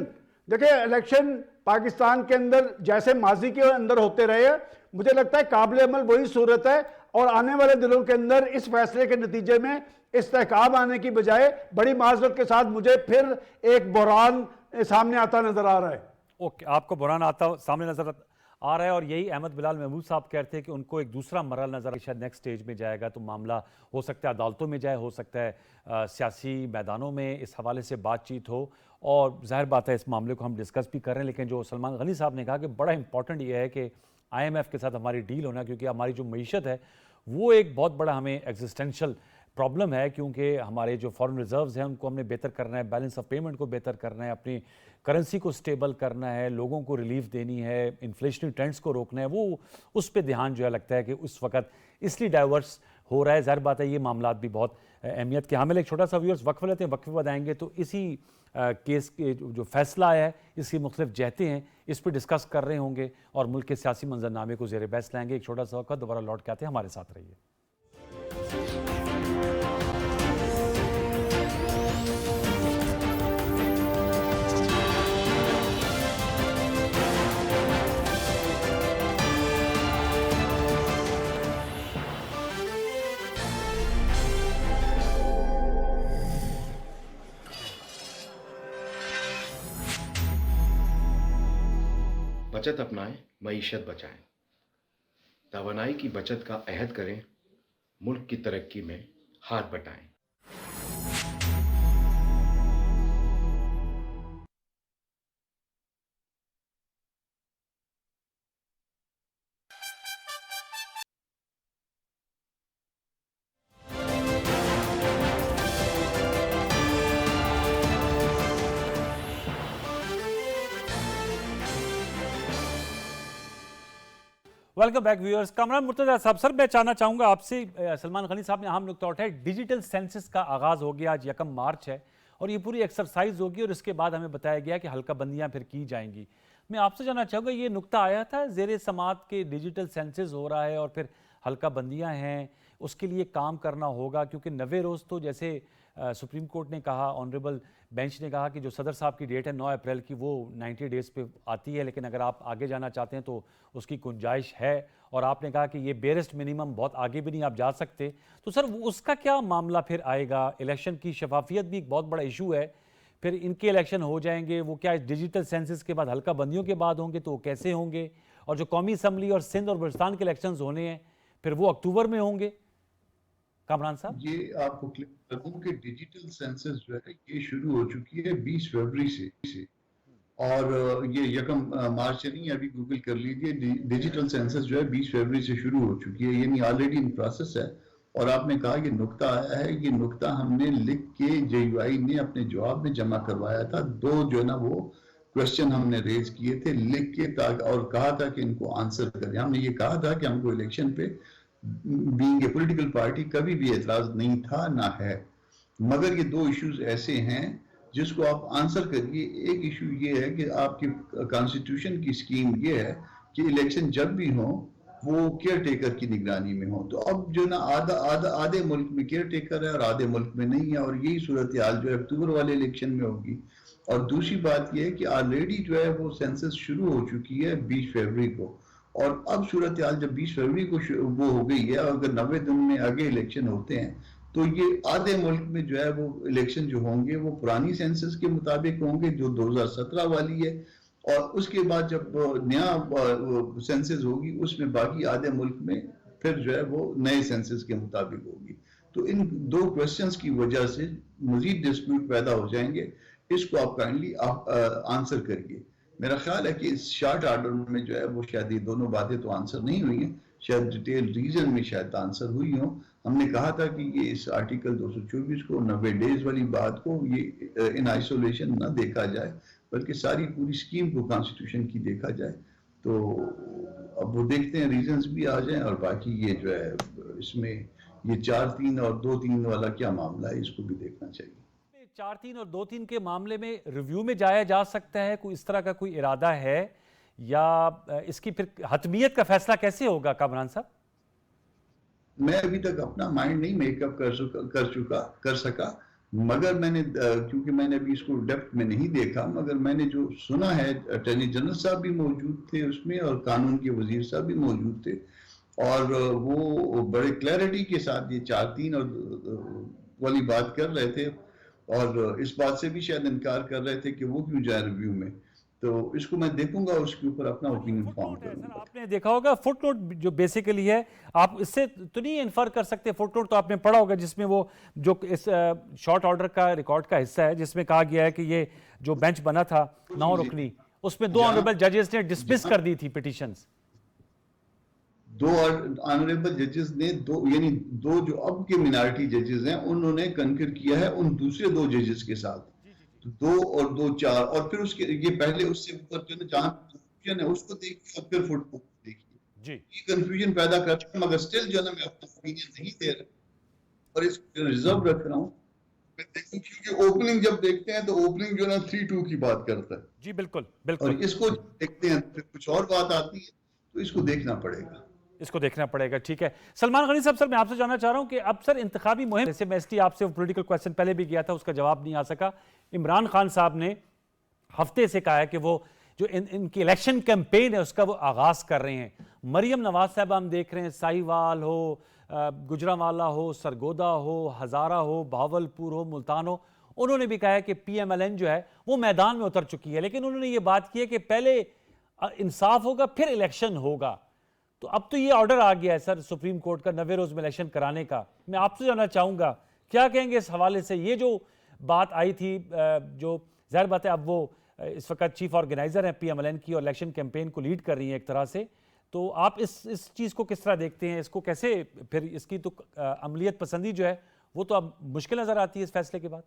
देखिए इलेक्शन पाकिस्तान के अंदर जैसे माजी के अंदर होते रहे, मुझे लगता है काबिल अमल वही सूरत है। और आने वाले दिनों के अंदर इस फैसले के नतीजे में इस्तेहकाम आने की बजाय बड़ी माजरत के साथ मुझे फिर एक बुहरान सामने आता नजर आ रहा है। ओके, आपको बुहरान आता सामने नजर आ रहा है, और यही अहमद बिलाल महमूद साहब कहते हैं कि उनको एक दूसरा मरहला नजर शायद नेक्स्ट स्टेज में जाएगा, तो मामला हो सकता है अदालतों में जाए, हो सकता है सियासी मैदानों में इस हवाले से बातचीत हो। और जाहिर बात है इस मामले को हम डिस्कस भी कर रहे हैं, लेकिन जो सलमान गनी साहब ने कहा कि बड़ा इंपॉर्टेंट ये है कि IMF के साथ हमारी डील होना, क्योंकि हमारी जो मईशत है वो एक बहुत बड़ा हमें एग्जिस्टेंशियल प्रॉब्लम है, क्योंकि हमारे जो फॉरेन रिजर्व्स हैं उनको हमने बेहतर करना है, बैलेंस ऑफ पेमेंट को बेहतर करना है, अपनी करेंसी को स्टेबल करना है, लोगों को रिलीफ देनी है, इन्फ्लेशनरी ट्रेंड्स को रोकना है। वो उस पर ध्यान जो है लगता है कि उस वक्त इसलिए डाइवर्स हो रहा है। ज़ाहिर बात है ये मामला भी बहुत अहमियत के हामिल। एक छोटा सा व्यूअर्स वक्फ लेते हैं, वक्फ बताएंगे तो इसी केस के जो फैसला आया है, इसकी मुख्तलिफ जहतें हैं, इस पर डिस्कस कर रहे होंगे और मुल्क के सियासी मंजरनामे को ज़ेर बहस लाएंगे। एक छोटा सा वक्त, दोबारा लौट के आते हैं, हमारे साथ रहिए। बचत अपनाएं, मईशत बचाएं। तवानाई की बचत का अहद करें, मुल्क की तरक्की में हाथ बटाएं। Welcome back viewers. Kamran Murtaza साहब, सर मैं जानना चाहूँगा आपसे, सलमान गनी साहब ने अहम नुकता उठाया, डिजिटल सेंसस का आगाज़ हो गया, आज 1 मार्च है और ये पूरी एक्सरसाइज होगी और इसके बाद हमें बताया गया कि हल्का बंदियाँ फिर की जाएंगी। मैं आपसे जानना चाहूँगा, ये नुकता आया था ज़ेरे समात के डिजिटल सेंसस हो रहा है और फिर हल्का बंदियाँ हैं, उसके लिए काम करना होगा, क्योंकि 90 रोज़ तो जैसे सुप्रीम कोर्ट ने कहा, ऑनरेबल बेंच ने कहा कि जो सदर साहब की डेट है 9 अप्रैल की, वो 90 डेज़ पे आती है, लेकिन अगर आप आगे जाना चाहते हैं तो उसकी गुंजाइश है, और आपने कहा कि ये बेरेस्ट मिनिमम बहुत आगे भी नहीं आप जा सकते। तो सर उसका क्या मामला फिर आएगा? इलेक्शन की शफाफियत भी एक बहुत बड़ा इशू है, फिर इनके इलेक्शन हो जाएंगे, वो क्या डिजिटल सेंसस के बाद हल्का बंदियों के बाद होंगे, तो वो कैसे होंगे? और जो कौमी असम्बली और सिंध और बलूचिस्तान के इलेक्शन होने हैं फिर वो अक्टूबर में होंगे। कामरान साहब, ये आपको क्लियर कर दूं कि डिजिटल सेंसस जो है ये शुरू हो चुकी है 20 फरवरी से और ये 1 मार्च से नहीं, अभी गूगल कर लीजिए, डिजिटल सेंसस जो है 20 फरवरी से शुरू हो चुकी है, यानी ऑलरेडी इन प्रोसेस है। और आपने कहा ये नुकता आया है, ये नुकता हमने लिख के JUI ने अपने जवाब में जमा करवाया था। 2 जो है ना वो क्वेश्चन हमने रेज किए थे लिख के, और कहा था कि इनको आंसर करें। हमने ये कहा था कि हमको इलेक्शन पे बीइंग ए पॉलिटिकल पार्टी कभी भी एतराज नहीं था ना है, मगर ये 2 इश्यूज ऐसे हैं जिसको आप आंसर करिए। एक इशू ये है कि आपकी कॉन्स्टिट्यूशन की स्कीम ये है कि इलेक्शन जब भी हो वो केयर टेकर की निगरानी में हो। तो अब जो ना आधे मुल्क में केयर टेकर है और आधे मुल्क में नहीं है, और यही सूरत हाल जो है अक्टूबर वाले इलेक्शन में होगी। और दूसरी बात यह है कि ऑलरेडी जो है वो सेंसस शुरू हो चुकी है 20 फरवरी को, और अब सूरत हाल जब 20 फरवरी को वो हो गई है, अगर 90 दिन में आगे इलेक्शन होते हैं तो ये आधे मुल्क में जो है वो इलेक्शन जो होंगे वो पुरानी सेंसस के मुताबिक होंगे जो 2017 वाली है, और उसके बाद जब नया सेंसस होगी उसमें बाकी आधे मुल्क में फिर जो है वो नए सेंसस के मुताबिक होगी। तो इन 2 क्वेश्चंस की वजह से मजीद डिस्प्यूट पैदा हो जाएंगे। इसको आप काइंडली आंसर करिए। मेरा ख्याल है कि इस शॉर्ट ऑर्डर में जो है वो शायद ये दोनों बातें तो आंसर नहीं हुई हैं, शायद डिटेल रीजन में शायद आंसर हुई हो। हमने कहा था कि ये इस आर्टिकल 224 को 90 डेज वाली बात को ये इन आइसोलेशन ना देखा जाए, बल्कि सारी पूरी स्कीम को कॉन्स्टिट्यूशन की देखा जाए। तो अब वो देखते हैं रीजंस भी आ जाएं, और बाकी ये जो है इसमें ये 4-3 और 2-3 वाला क्या मामला है इसको भी देखना चाहिए। 4-3 और 2-3 के मामले में रिव्यू में जाया जा सकता है, कोई इस तरह का कोई इरादा है, या इसकी फिर हतमियत का फैसला कैसे होगा कामरान साहब? मैं अभी तक अपना माइंड नहीं मेकअप कर सका, मगर मैंने क्योंकि मैंने अभी इसको डेप्थ में नहीं देखा, मगर मैंने जो सुना है अटॉर्नी जनरल साहब भी मौजूद थे उसमें और कानून के वजीर साहब भी मौजूद थे, और वो बड़े क्लैरिटी के साथ ये 4-3 और वाली बात कर रहे थे, और इस बात से भी शायद इनकार कर रहे थे कि वो क्यों जाए रिव्यू में। तो इसको मैं देखूंगा, उसके ऊपर अपना ओपिनियन फॉर्म करूंगा। आपने देखा होगा फुटनोट जो बेसिकली है, आप इससे तो नहीं इन्फर कर सकते, फुटनोट तो आपने पढ़ा होगा जिसमें वो जो इस शॉर्ट ऑर्डर का रिकॉर्ड का हिस्सा है जिसमें कहा गया है कि ये जो बेंच बना था 9 रुकनी, उसमें 2 ऑनरेबल जजेस ने डिसमिस कर दी थी पिटीशंस। 2 ऑनरेबल जजेस ने यानी 2 जो अब के मिनॉरिटी जजेस हैं उन्होंने कंकर किया है उन दूसरे 2 जजेस के साथ, 2 और 2 4, और फिर उसके ये पहले उससे ऊपर जो जहां कंफ्यूजन है उसको देखिए और फिर फुटनोट देखिए जी, ये कंफ्यूजन पैदा करता है, मगर स्टिल जो है मैं अपना ओपिनियन नहीं दे रहा और इसको रिजर्व रख रहा हूं। क्योंकि ओपनिंग जब देखते हैं तो ओपनिंग जो है 3-2 की बात करता है जी, बिल्कुल बिल्कुल, और इसको देखते हैं फिर कुछ और बात आती है, तो इसको देखना पड़ेगा, इसको देखना पड़ेगा। ठीक है सलमान गनी साहब, सर मैं आपसे जानना चाह रहा हूं कि अब सर इंतखाबी मुहिम, जैसे मैं इसलिए आपसे पॉलिटिकल क्वेश्चन पहले भी किया था उसका जवाब नहीं आ सका, इमरान खान साहब ने हफ्ते से कहा है कि वो जो इनकी इलेक्शन कैंपेन है उसका वो आगाज कर रहे हैं। मरियम नवाज साहब हम देख रहे हैं, साहिवाल हो, गुजरांवाला हो, सरगोदा हो, हज़ारा हो, भावलपुर हो, मुल्तान हो, उन्होंने भी कहा है कि PMLN जो है वो मैदान में उतर चुकी है, लेकिन उन्होंने ये बात की है कि पहले इंसाफ होगा फिर इलेक्शन होगा। तो अब तो ये ऑर्डर आ गया है सर सुप्रीम कोर्ट का 90 रोज में इलेक्शन कराने का। मैं आपसे जानना चाहूंगा क्या कहेंगे इस हवाले से? ये जो बात आई थी, जो जाहिर बात है अब वो इस वक्त चीफ ऑर्गेनाइजर हैं PMLN की और इलेक्शन कैंपेन को लीड कर रही हैं एक तरह से, तो आप इस चीज़ को किस तरह देखते हैं? इसको कैसे फिर इसकी तो अमलियत पसंदी जो है वो तो अब मुश्किल नजर आती है इस फैसले के बाद।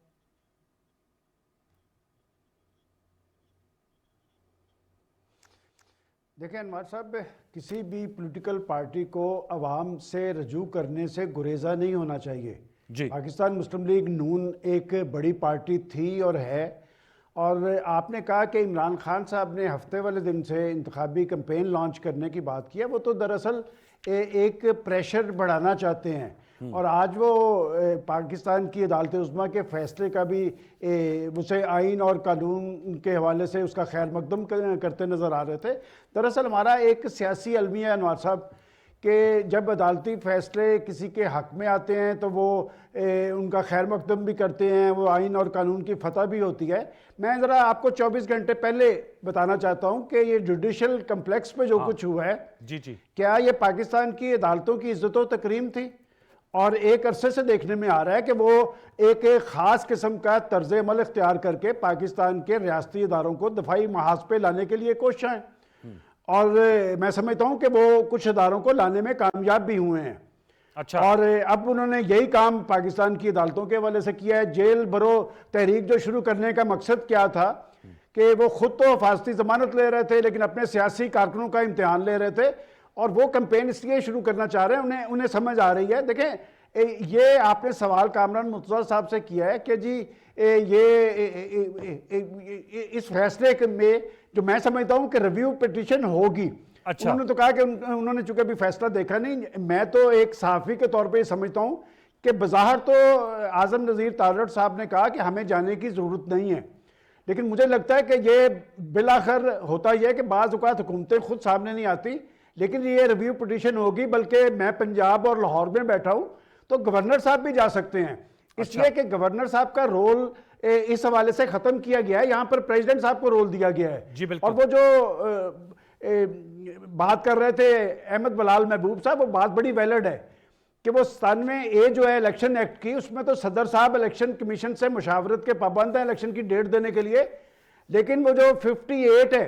देखें अनवर साहब, किसी भी पॉलिटिकल पार्टी को अवाम से रजू करने से गुरेजा नहीं होना चाहिए जी। पाकिस्तान मुस्लिम लीग नून एक बड़ी पार्टी थी और है, और आपने कहा कि इमरान खान साहब ने हफ्ते वाले दिन से इंतखाबी कैंपेन लॉन्च करने की बात की है। वो तो दरअसल एक प्रेशर बढ़ाना चाहते हैं, और आज वो पाकिस्तान की अदालत उज़्मा के फैसले का भी उसे आइन और कानून के हवाले से उसका खैर मकदम करते नज़र आ रहे थे। दरअसल हमारा एक सियासी अलमिया है अनवर साहब कि जब अदालती फ़ैसले किसी के हक़ में आते हैं तो वो उनका खैर मकदम भी करते हैं, वो आइन और कानून की फतह भी होती है। मैं ज़रा आपको 24 घंटे पहले बताना चाहता हूँ कि ये जुडिशल कम्प्लेक्स पे जो कुछ हुआ है, जी जी, क्या ये पाकिस्तान की अदालतों की इज्जत व तकरीम थी? और एक अरसे से देखने में आ रहा है कि वो एक ख़ास किस्म का तर्ज अमल इख्तियार करके पाकिस्तान के रियासती इदारों को दफाई महाज पे लाने के लिए कोशिश हैं, और मैं समझता हूँ कि वो कुछ इदारों को लाने में कामयाब भी हुए हैं। अच्छा। और अब उन्होंने यही काम पाकिस्तान की अदालतों के हवाले से किया है। जेल भरो तहरीक जो शुरू करने का मकसद क्या था कि वो खुद तो हिफाजती जमानत ले रहे थे, लेकिन अपने सियासी कारकुनों का इम्तिहान ले रहे थे, और वो कैंपेन इसलिए शुरू करना चाह रहे हैं, उन्हें समझ आ रही है। देखें, ये आपने सवाल कामरान मुर्तज़ा साहब से किया है कि जी इस फैसले में जो मैं समझता हूँ कि रिव्यू पिटीशन होगी। अच्छा। उन्होंने तो कहा कि उन्होंने चूंकि अभी फैसला देखा नहीं, मैं तो एक सहाफ़ी के तौर पे समझता हूँ कि बज़ाहिर तो आज़म नज़ीर तारड़ साहब ने कहा कि हमें जाने की ज़रूरत नहीं है, लेकिन मुझे लगता है कि ये बिलाखिर होता यह है कि बाज़ औक़ात हुकूमतें खुद सामने नहीं आती, लेकिन ये रिव्यू पिटीशन होगी। बल्कि मैं पंजाब और लाहौर में बैठा हूँ तो गवर्नर साहब भी जा सकते हैं, इसलिए कि गवर्नर साहब का रोल इस हवाले से ख़त्म किया गया है, यहाँ पर प्रेसिडेंट साहब को रोल दिया गया है। जी बिल्कुल। और वो जो बात कर रहे थे अहमद बलाल महबूब साहब, वो बात बड़ी वैलिड है कि वो 97A जो है इलेक्शन एक्ट की, उसमें तो सदर साहब इलेक्शन कमीशन से मुशावरत के पाबंद हैं इलेक्शन की डेट देने के लिए, लेकिन वो जो 58 है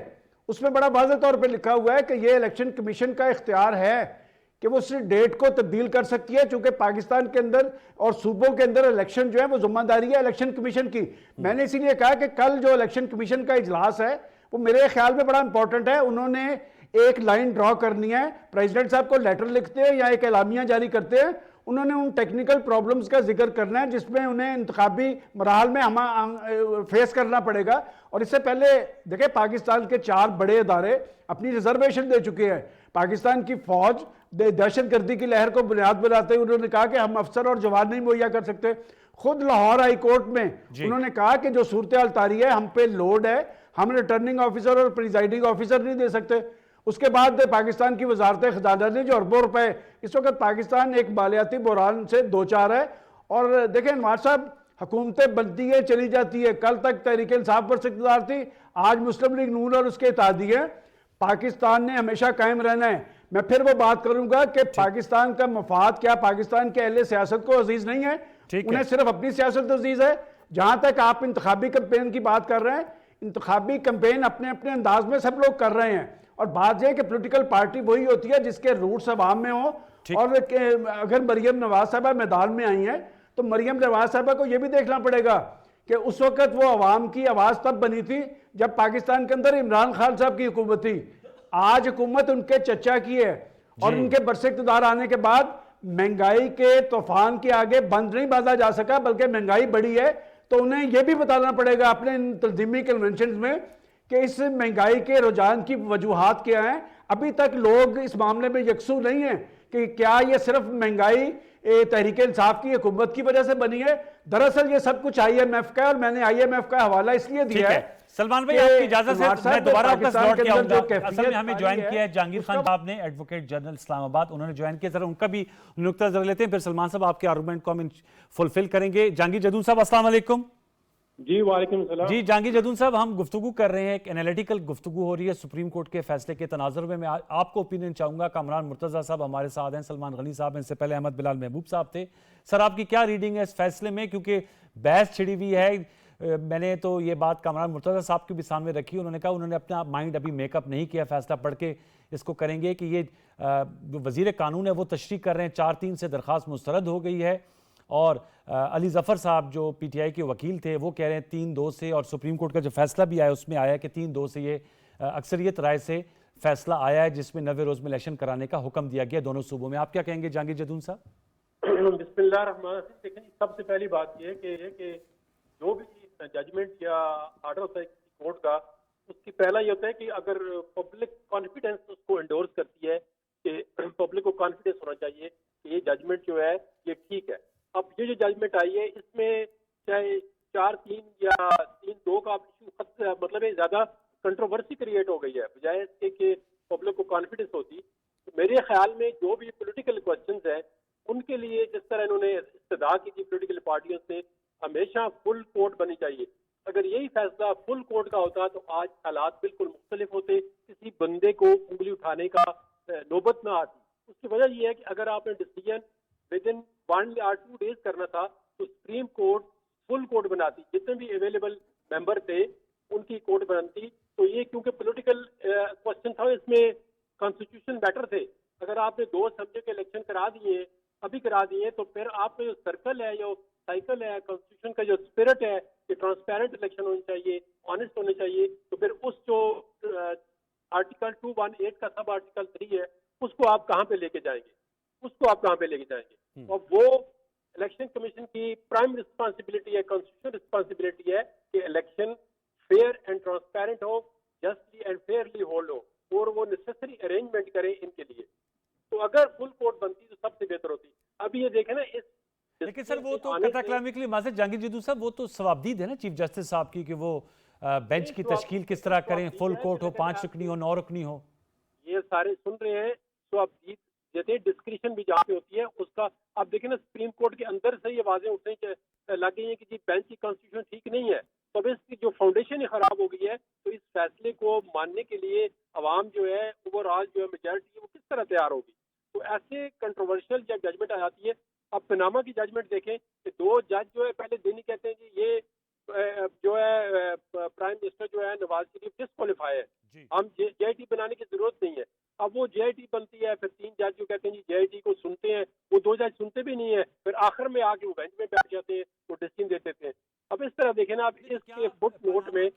उसमें बड़ा वाज़ेह तौर पे लिखा हुआ है कि ये इलेक्शन कमीशन का इख्तियार है कि वो सिर्फ डेट को तब्दील कर सकती है, चूंकि पाकिस्तान के अंदर और सूबों के अंदर इलेक्शन जो है वो जिम्मेदारी है इलेक्शन कमीशन की। मैंने इसीलिए कहा कि कल जो इलेक्शन कमीशन का इजलास है वो मेरे ख्याल में बड़ा इंपॉर्टेंट है। उन्होंने एक लाइन ड्रॉ करनी है, प्रेसिडेंट साहब को लेटर लिखते हैं या एक एलामिया जारी करते हैं, उन्होंने उन टेक्निकल प्रॉब्लम्स का जिक्र करना है जिसमें उन्हें इंतखाबी मरहल में हम फेस करना पड़ेगा। और इससे पहले देखें, पाकिस्तान के 4 बड़े अदारे अपनी रिजर्वेशन दे चुके हैं। पाकिस्तान की फौज दहशतगर्दी की लहर को बुनियाद बनाते हुए उन्होंने कहा कि हम अफसर और जवान नहीं मुहैया कर सकते। खुद लाहौर हाई कोर्ट में उन्होंने कहा कि जो सूरत हाल तारी है, हम पे लोड है, हम रिटर्निंग ऑफिसर और प्रिजाइडिंग ऑफिसर नहीं दे सकते। उसके बाद पाकिस्तान की वजारत खजाना ने जो अरबों रुपए, इस वक्त पाकिस्तान एक मालियाती बहरान से दो चार है। और देखें अनवार साहब, हुकूमतें बनती है चली जाती है, कल तक तहरीक इंसाफ पर इक़्तिदार थी, आज मुस्लिम लीग नून और उसके इत्तेहादी है। पाकिस्तान ने हमेशा कायम रहना है। मैं फिर वो बात करूंगा कि पाकिस्तान का मफाद क्या पाकिस्तान के अहले सियासत को अजीज नहीं है, उन्हें सिर्फ अपनी सियासत अजीज है। जहां तक आप इंतखाबी कैंपेन की बात कर रहे हैं, इंतखाबी कैंपेन अपने अपने अंदाज में सब लोग कर रहे हैं, और बात यह कि पॉलिटिकल पार्टी वही होती है जिसके रूट्स अवाम में हो। और अगर मरियम नवाज साहबा मैदान में आई हैं तो मरियम नवाज साहबा को यह भी देखना पड़ेगा कि उस वक्त वो अवाम की आवाज तब बनी थी जब पाकिस्तान के अंदर इमरान खान साहब की हुकूमत थी। आज हुकूमत उनके चचा की है, और उनके बरसे इक़्तिदार आने के बाद महंगाई के तूफान के आगे बंद नहीं बांधा जा सका, बल्कि महंगाई बढ़ी है। तो उन्हें यह भी बताना पड़ेगा अपने इन तंजीमी कन्वेंशन में कि इस महंगाई के रुझान की वजूहात क्या हैं। अभी तक लोग इस मामले में यकसू नहीं है कि क्या ये सिर्फ महंगाई तहरीक इंसाफ की हुकूमत की वजह से बनी है। दरअसल ये सब कुछ IMF का है, और मैंने IMF का हवाला इसलिए दिया है। सलमान भाई, आपकी इजाजत से मैं दोबारा वापस लौट के आऊंगा। असल में हमें ज्वाइन किया है जहांगीर खान साहब ने, एडवोकेट जनरल इस्लामाबाद, उन्होंने ज्वाइन किया। जरा उनका भी नुक्ता नजर लेते हैं, फिर सलमान साहब आपके आर्गुमेंट को हम फुलफिल करेंगे। जहांगीर जदून साहब, अस्सलाम वालेकुम। जी वालेकुम सलाम। जी जहांगीर जदून साहब, हम गुफ्तगू कर रहे हैं, एक एनालिटिकल गुफ्तगू हो रही है सुप्रीम कोर्ट के फैसले के तनाजुर में। मैं आपको ओपिनियन चाहूंगा। कामरान मुर्तज़ा साहब हमारे साथ हैं, सलमान गनी साहब, इनसे पहले अहमद बिलाल महबूब साहब थे। सर, आपकी क्या रीडिंग है इस फैसले में, क्योंकि बहस छिड़ी हुई है। मैंने तो ये बात कामरान मुर्तज़ा साहब के भी सामने रखी, उन्होंने कहा उन्होंने अपना माइंड अभी मेकअप नहीं किया, फैसला पढ़ के इसको करेंगे कि ये जो वज़ीर कानून है वो तशरीह कर रहे हैं 4-3 से दरख्वास्त मुस्तरद हो गई है। और अली ज़फ़र साहब जो PTI के वकील थे वो कह रहे हैं 3-2 से, और सुप्रीम कोर्ट का जो फैसला भी आया उसमें आया कि 3-2 से ये अक्सरियत राय से फैसला आया है जिसमें 90 रोज में इलेक्शन कराने का हुक्म दिया गया दोनों सूबों में। आप क्या कहेंगे जहांगीर जदून साहब? बिस्मिल्लाह रहमान रहीम। देखिए, सबसे पहली बात यह है कि जो भी जजमेंट या ऑर्डर होता है किसी कोर्ट का, उसकी पहला ये होता है कि अगर पब्लिक कॉन्फिडेंस उसको एंडोर्स करती है कि पब्लिक को कॉन्फिडेंस होना चाहिए कि ये जजमेंट जो है ये ठीक है। अब ये जो जजमेंट आई है इसमें चाहे 4-3 या 3-2 का इशू मतलब है ज्यादा कंट्रोवर्सी क्रिएट हो गई है, बजाय इसके कि पब्लिक को कॉन्फिडेंस होती। तो मेरे ख्याल में जो भी पॉलिटिकल क्वेश्चंस हैं उनके लिए जिस तरह इन्होंने इस्तदा की थी पॉलिटिकल पार्टियों से, हमेशा फुल कोर्ट बनी चाहिए। अगर यही फैसला फुल कोर्ट का होता तो आज हालात बिल्कुल मुख्तलिफ होते, किसी बंदे को उंगली उठाने का नौबत ना आती। उसकी वजह यह है कि अगर आपने डिसीजन विद इन 1 या 2 डेज करना था तो सुप्रीम कोर्ट फुल कोर्ट बनाती, जितने भी अवेलेबल मेंबर थे उनकी कोर्ट बनती। तो ये क्योंकि पॉलिटिकल क्वेश्चन था, इसमें कॉन्स्टिट्यूशन बेटर थे। अगर आपने 2 असेंबली के इलेक्शन करा दिए, अभी करा दिए, तो फिर आपका जो सर्कल है, जो साइकिल है, कॉन्स्टिट्यूशन का जो स्पिरिट है कि ट्रांसपेरेंट इलेक्शन होने चाहिए, ऑनेस्ट होने चाहिए, तो फिर उस जो आर्टिकल 218 का सब आर्टिकल 3 है उसको आप कहाँ पे लेके जाएंगे, उसको आप कहाँ पे लेके जाएंगे? और वो इलेक्शन कमीशन की प्राइम रिस्पॉन्सिबिलिटी है, कॉन्स्टिट्यूशन रिस्पॉन्सिबिलिटी है कि इलेक्शन फेयर एंड ट्रांसपेरेंट हो, जस्टली एंड फेयरली होल्ड हो, और वो नेसेसरी अरेंजमेंट करें इनके लिए। तो अगर फुल कोर्ट बनती तो सबसे बेहतर होती। अभी ये देखें ना, इस लेकिन सर वो तो कथाकलामिकली माजिद जहांगीर जदून साहब, वो तो सवाबदीद है ना चीफ जस्टिस साहब की कि वो बेंच की तश्कील किस तरह करें, फुल कोर्ट हो, 5 रुकनी हो, 9 रुकनी हो। ये सारे सुन रहे हैं, तो अब जैसे डिस्क्रिप्शन भी जहाँ पे होती है उसका आप देखें ना, सुप्रीम कोर्ट के अंदर से ये आवाजें उठने लग गई है कि जी बेंच की कॉन्स्टिट्यूशन ठीक नहीं है। तो अब इसकी जो फाउंडेशन ही खराब हो गई है, तो इस फैसले को मानने के लिए अवाम जो है, ओवरऑल जो है मेजॉरिटी, वो किस तरह तैयार होगी? तो ऐसे कंट्रोवर्शियल जब जजमेंट आ जाती है, अब पनामा की जजमेंट देखें कि 2 जज जो है पहले दिन ही कहते हैं कि ये जो है प्राइम मिनिस्टर जो है नवाज शरीफ डिस्क्वालीफाई है, हम जेआईटी बनाने की जरूरत नहीं है। अब वो जेआईटी बनती है, फिर 3 जज जो कहते हैं जी जेआईटी को सुनते हैं, वो 2 जज सुनते भी नहीं है, फिर आखिर में आके वो बेंच में बैठ जाते हैं, वो डिसीजन दे देते हैं। अब इस तरह देखें ना, आप इसके फुट नोट में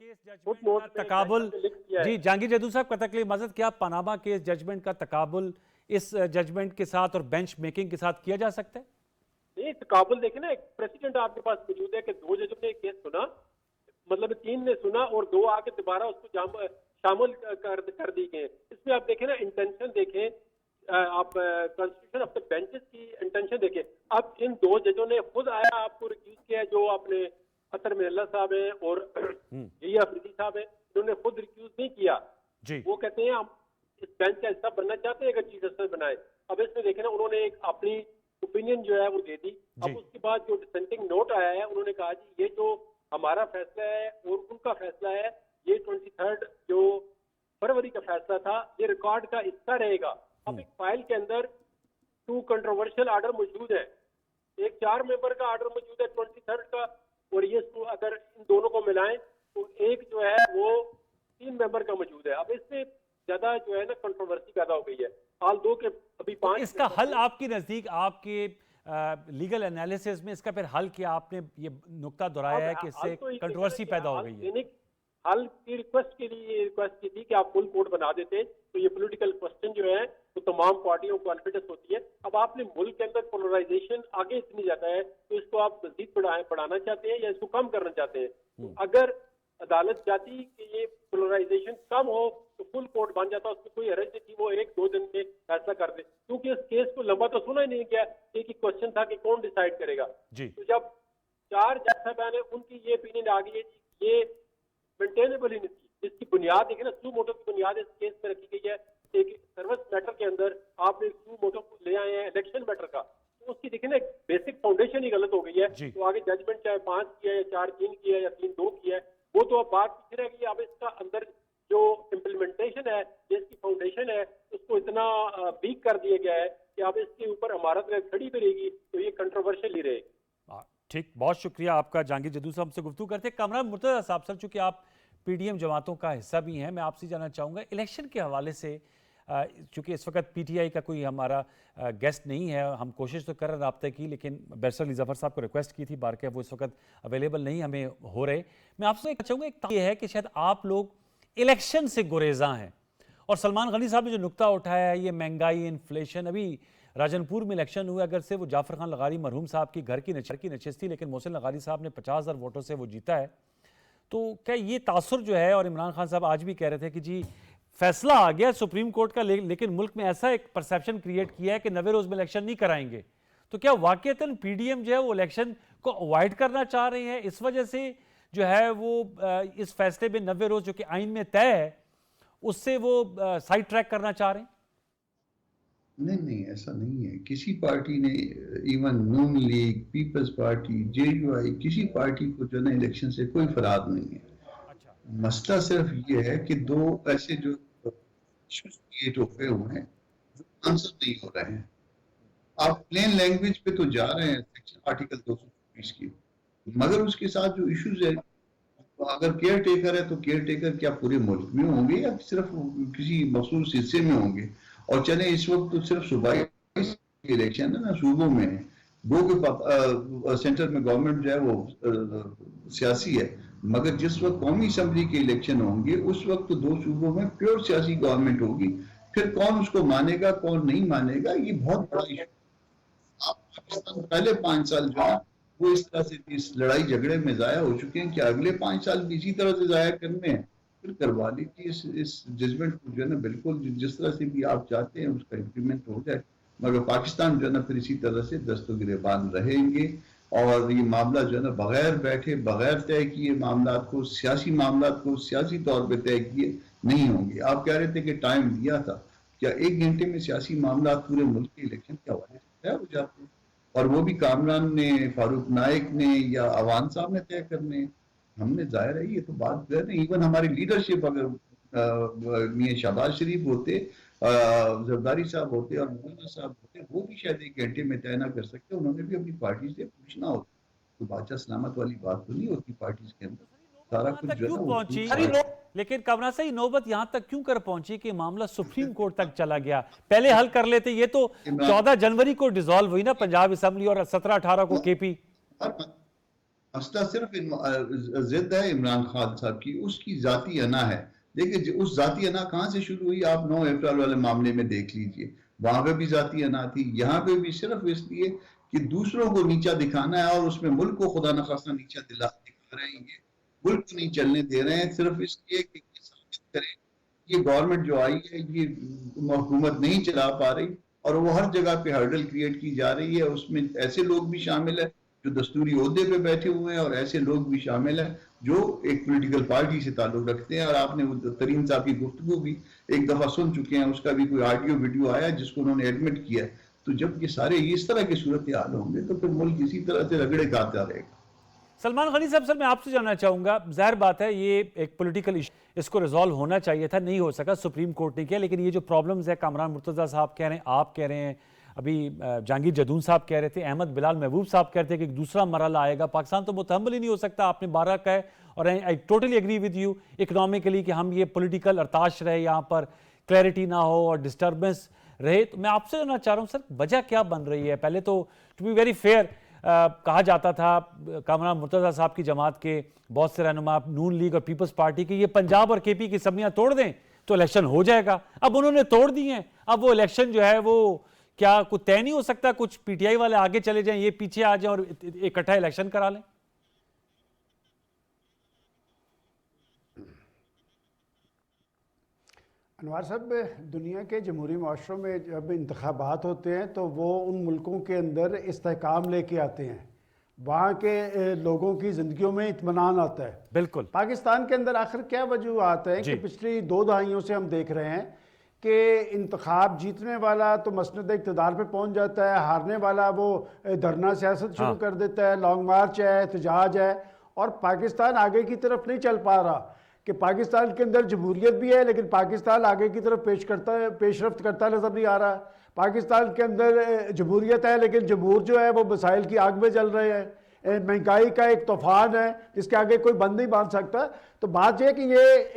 तकाबुल, जी जहांगीर जदून साहब कतकली मजद, क्या पनामा केस जजमेंट का तकाबुल इस जजमेंट के साथ और बेंच मेकिंग के साथ किया जा सकता है? नहीं, तकाबुल देखें ना, एक प्रेसिडेंट आपके पास मौजूद है कि 2 जजों ने केस सुना, मतलब 3 ने सुना और 2 आके दोबारा उसको शामिल कर दी गए। इसमें आप देखें ना, इंटेंशन देखें, आप कॉन्स्टिट्यूशन ऑफ द बेंचेस की इंटेंशन देखें। अब इन 2 जजों ने खुद आया आपको रिक्यूज किया, जो आपने अतर मिनल्ला साहब हैं और जी अफरीदी साहब हैं, इन्होंने खुद रिक्यूज नहीं किया जी। वो कहते हैं हम इस बेंच का हिस्सा बनना चाहते हैं अगर चीफ जस्टिस बनाए। अब इसमें देखें ना, उन्होंने एक अपनी ओपिनियन जो है वो दे दी। अब उसके बाद जो डिसेंटिंग नोट आया है, उन्होंने कहा जी ये जो हमारा फैसला है और उनका फैसला है, ये 23 जो फरवरी का फैसला था, ये रिकॉर्ड का हिस्सा रहेगा। अब एक फाइल के अंदर 2 कंट्रोवर्शियल आर्डर मौजूद है, एक 4 मेंबर का आर्डर मौजूद है 23 का, और ये अगर इन दोनों को मिलाएं तो एक जो है वो 3 मेंबर का मौजूद है। अब इससे ज्यादा जो है ना कंट्रोवर्सी पैदा हो गई है। हाल 2 के अभी 5 इसका हल आपके नजदीक, आपके लीगल एनालिसिस में इसका फिर हल क्या आपने ये नुक्ता दोहराया है कि इससे कंट्रोवर्सी पैदा हो गई है? हल की रिक्वेस्ट के लिए रिक्वेस्ट की थी कि आप फुल कोर्ट बना देते तो ये पॉलिटिकल क्वेश्चन जो है तो तमाम पार्टियों को कॉन्फिडेंस होती है। अब आपने मुल्क के अंदर पोलराइजेशन आगे इतनी ज्यादा है, तो इसको आप मजीद बढ़ाना चाहते हैं या इसको कम करना चाहते हैं? तो अगर अदालत चाहती कि ये पोलराइजेशन कम हो तो फुल कोर्ट बन जाता, उसमें कोई हरज नहीं थी, वो 1-2 दिन में फैसला कर दे। क्योंकि इस केस को लंबा तो सुना ही नहीं गया, एक ही क्वेश्चन था कि कौन डिसाइड करेगा जी। तो जब 4 जज साहब ने उनकी ये ओपिनियन आ गई है कि ये मेंटेनेबल ही नहीं थी, इसकी बुनियाद देखिए ना, सू मोटो की बुनियाद इस केस में रखी गई है। एक सर्विस मैटर के अंदर आपने सू मोटो को ले आए हैं इलेक्शन मैटर का, तो उसकी देखिए ना बेसिक फाउंडेशन ही गलत हो गई है। तो आगे जजमेंट चाहे 5 किया या 4-3 किया या 3-2 किया है, वो तो अब बात पीछे रह गई। अब इसका अंदर जो इम्प्लीमेंटेशन है, जिसकी फाउंडेशन है, उसको इतना वीक कर दिया गया है कि अब इसके ऊपर इमारत खड़ी भी रहेगी तो ये कंट्रोवर्शियल ही रहेगी। ठीक, बहुत शुक्रिया आपका जहांगीर जदून साहब से गुफ्तगू करते। कामरान मुर्तज़ा साहब, सर चूंकि आप पीडीएम जमातों का हिस्सा भी हैं, मैं आपसे जानना चाहूँगा इलेक्शन के हवाले से, चूँकि इस वक्त पीटीआई का कोई हमारा गेस्ट नहीं है, हम कोशिश तो कर रहे रब्ते की, लेकिन बैरिस्टर अली ज़फ़र साहब को रिक्वेस्ट की थी बारके, वो इस वक्त अवेलेबल नहीं हमें हो रहे। मैं आपसे चाहूँगा, एक ये है कि शायद आप लोग इलेक्शन से गुरेज़ा हैं और सलमान गनी साहब ने जो नुक्ता उठाया है, ये महंगाई, इन्फ्लेशन, अभी राजनपुर में इलेक्शन हुआ, अगर से वो जाफर खान लगारी मरहूम साहब की घर की नशिस्त थी, लेकिन मोहसिन लगारी साहब ने 50,000 वोटों से वो जीता है। तो क्या ये तासुर जो है, और इमरान खान साहब आज भी कह रहे थे कि जी फैसला आ गया सुप्रीम कोर्ट का, लेकिन मुल्क में ऐसा एक परसेप्शन क्रिएट किया है कि 90 रोज में इलेक्शन नहीं कराएंगे, तो क्या वाकईतन पीडीएम जो है वो इलेक्शन को अवॉइड करना चाह रहे हैं, इस वजह से जो है वो इस फैसले में 90 रोज जो कि आइन में तय है उससे वो साइड ट्रैक करना चाह रहे हैं? नहीं, ऐसा नहीं है। किसी पार्टी ने, इवन नून लीग, पीपल्स पार्टी, जेयूआई, किसी पार्टी को जो है इलेक्शन से कोई फराद नहीं है। मसला सिर्फ ये है कि दो ऐसे जो इश्यूज क्रिएट हुए हैं जो आंसर नहीं हो रहे हैं। आप प्लेन लैंग्वेज पे तो जा रहे हैं सेक्शन आर्टिकल 224 की, मगर उसके साथ जो इश्यूज है, तो अगर केयर टेकर है तो केयर टेकर क्या पूरे मुल्क में होंगे या सिर्फ किसी मखसूस हिस्से में होंगे? और चले इस वक्त तो सिर्फ सूबाई इलेक्शन है ना, सूबों में है, गो के सेंटर में गवर्नमेंट जो है वो सियासी है, मगर जिस वक्त कौमी असम्बली के इलेक्शन होंगे उस वक्त तो 2 सूबों में प्योर सियासी गवर्नमेंट होगी। फिर कौन उसको मानेगा कौन नहीं मानेगा, ये बहुत बड़ा इशू। आप पाकिस्तान पहले 5 साल जो है वो इस तरह से इस लड़ाई झगड़े में जाया हो चुके हैं कि अगले 5 साल भी इसी तरह से जाया करने हैं। फिर करवा लीजिए इस जजमेंट को जो है ना, बिल्कुल जिस तरह से भी आप चाहते हैं उसका इम्प्लीमेंट हो जाए, मगर पाकिस्तान जो है ना फिर इसी तरह से दस्तों गिरेबान रहेंगे। और ये मामला जो है ना बगैर बैठे, बगैर तय किए मामला को, सियासी मामला को सियासी तौर पे तय किए नहीं होंगे। आप कह रहे थे कि टाइम दिया था, क्या 1 घंटे में सियासी मामला पूरे मुल्क के इलेक्शन के हवाले से तय हो जाते हैं? और वो भी कामरान ने, फारूक नाइक ने या अवान साहब ने तय करने? हमने जाहिर है ये तो बात जो है ना, इवन हमारी लीडरशिप अगर मियां शहबाज शरीफ होते, जरदारी साहब होते और मौलाना साहब होते, वो भी शायद 1 घंटे में तय ना कर सकते। उन्होंने भी अपनी पार्टी से पूछना होता। तो बादशाह सलामत वाली बात तो नहीं होती पार्टी के अंदर, सारा कुछ जो है ना पहुंची। लेकिन कमरा से ही नौबत यहां तक क्यों कर पहुंची कि मामला सुप्रीम कोर्ट तक चला गया? पहले हल कर लेते। ये तो 14 जनवरी को डिसॉल्व हुई ना पंजाब असेंबली, और 17-18 को केपी। मसला सिर्फ जिद है इमरान खान साहब की, उसकी जाती अना है। देखिए उस जाती अना कहाँ से शुरू हुई, आप 9 अप्रैल वाले मामले में देख लीजिए, वहां पे भी जाती अना थी, यहाँ पे भी सिर्फ इसलिए कि दूसरों को नीचा दिखाना है, और उसमें मुल्क को खुदा न खास्ता नीचा दिखा रहे हैं, ये मुल्क को नहीं चलने दे रहे हैं, सिर्फ इसलिए कि साबित करें ये गवर्नमेंट जो आई है ये हुकूमत नहीं चला पा रही, और वो हर जगह पे हर्डल क्रिएट की जा रही है। उसमें ऐसे लोग भी शामिल है जो दस्तूरी ओहदे पे बैठे हुए हैं, और ऐसे लोग भी शामिल हैं जो एक पॉलिटिकल पार्टी से ताल्लुक रखते हैं। और आपने तरीन साहब की गुफ्तगू भी एक दफा सुन चुके हैं, उसका भी कोई ऑडियो वीडियो आया जिसको उन्होंने एडमिट किया है। तो जब ये सारे इस तरह की सूरत हाल होंगे तो फिर मुल्क इसी तरह से रगड़े खाता रहेगा। सलमान गनी साहब, सर मैं आपसे जानना चाहूंगा, जाहिर बात है ये एक पॉलिटिकल इशू, इसको रिजॉल्व होना चाहिए था, नहीं हो सका, सुप्रीम कोर्ट ने किया, लेकिन ये जो प्रॉब्लम्स है, कामरान मुर्तज़ा साहब कह रहे हैं, आप कह रहे हैं, अभी जहांगीर जदून साहब कह रहे थे, अहमद बिलाल महबूब साहब कह रहे थे कि एक दूसरा मरहला आएगा, पाकिस्तान तो मुतहम्मिल ही नहीं हो सकता। आपने 12 कहा है, और I totally agree with you economically कि हम ये पॉलिटिकल अरताश रहे, यहाँ पर क्लैरिटी ना हो और डिस्टर्बेंस रहे। तो मैं आपसे जानना चाह रहा हूँ सर, वजह क्या बन रही है? पहले तो टू बी वेरी फेयर कहा जाता था कामरान मुर्तज़ा साहब की जमात के बहुत से रहनुमा, नून लीग और पीपल्स पार्टी की, ये पंजाब और केपी की सबनियाँ तोड़ दें तो इलेक्शन हो जाएगा। अब उन्होंने तोड़ दी हैं, अब वो इलेक्शन जो है वो क्या कुछ तय नहीं हो सकता? कुछ पीटीआई वाले आगे चले जाएं, ये पीछे आ जाएं और इकट्ठा इलेक्शन करा लें? अनवार साहब, दुनिया के जमहूरी माशरों में जब इंतखाबात होते हैं तो वो उन मुल्कों के अंदर इस्तेहकाम लेके आते हैं, वहाँ के लोगों की ज़िंदगियों में इत्मीनान आता है। बिल्कुल। पाकिस्तान के अंदर आखिर क्या वजूहत है कि पिछली 2 दहाइयों से हम देख रहे हैं कि इंतखाब जीतने वाला तो मसनद इक़्तिदार पे पहुँच जाता है, हारने वाला वो धरना सियासत शुरू कर देता है, लॉन्ग मार्च है, एहतजाज है, और पाकिस्तान आगे की तरफ नहीं चल पा रहा कि पाकिस्तान के अंदर जमहूरियत भी है लेकिन पाकिस्तान आगे की तरफ पेशरफ्त करता नजर नहीं आ रहा। पाकिस्तान के अंदर जमहूरियत है लेकिन जमहूर जो है वो मसाइल की आग में जल रहे हैं, महंगाई का एक तूफान है जिसके आगे कोई बंद नहीं बांध सकता। तो बात यह कि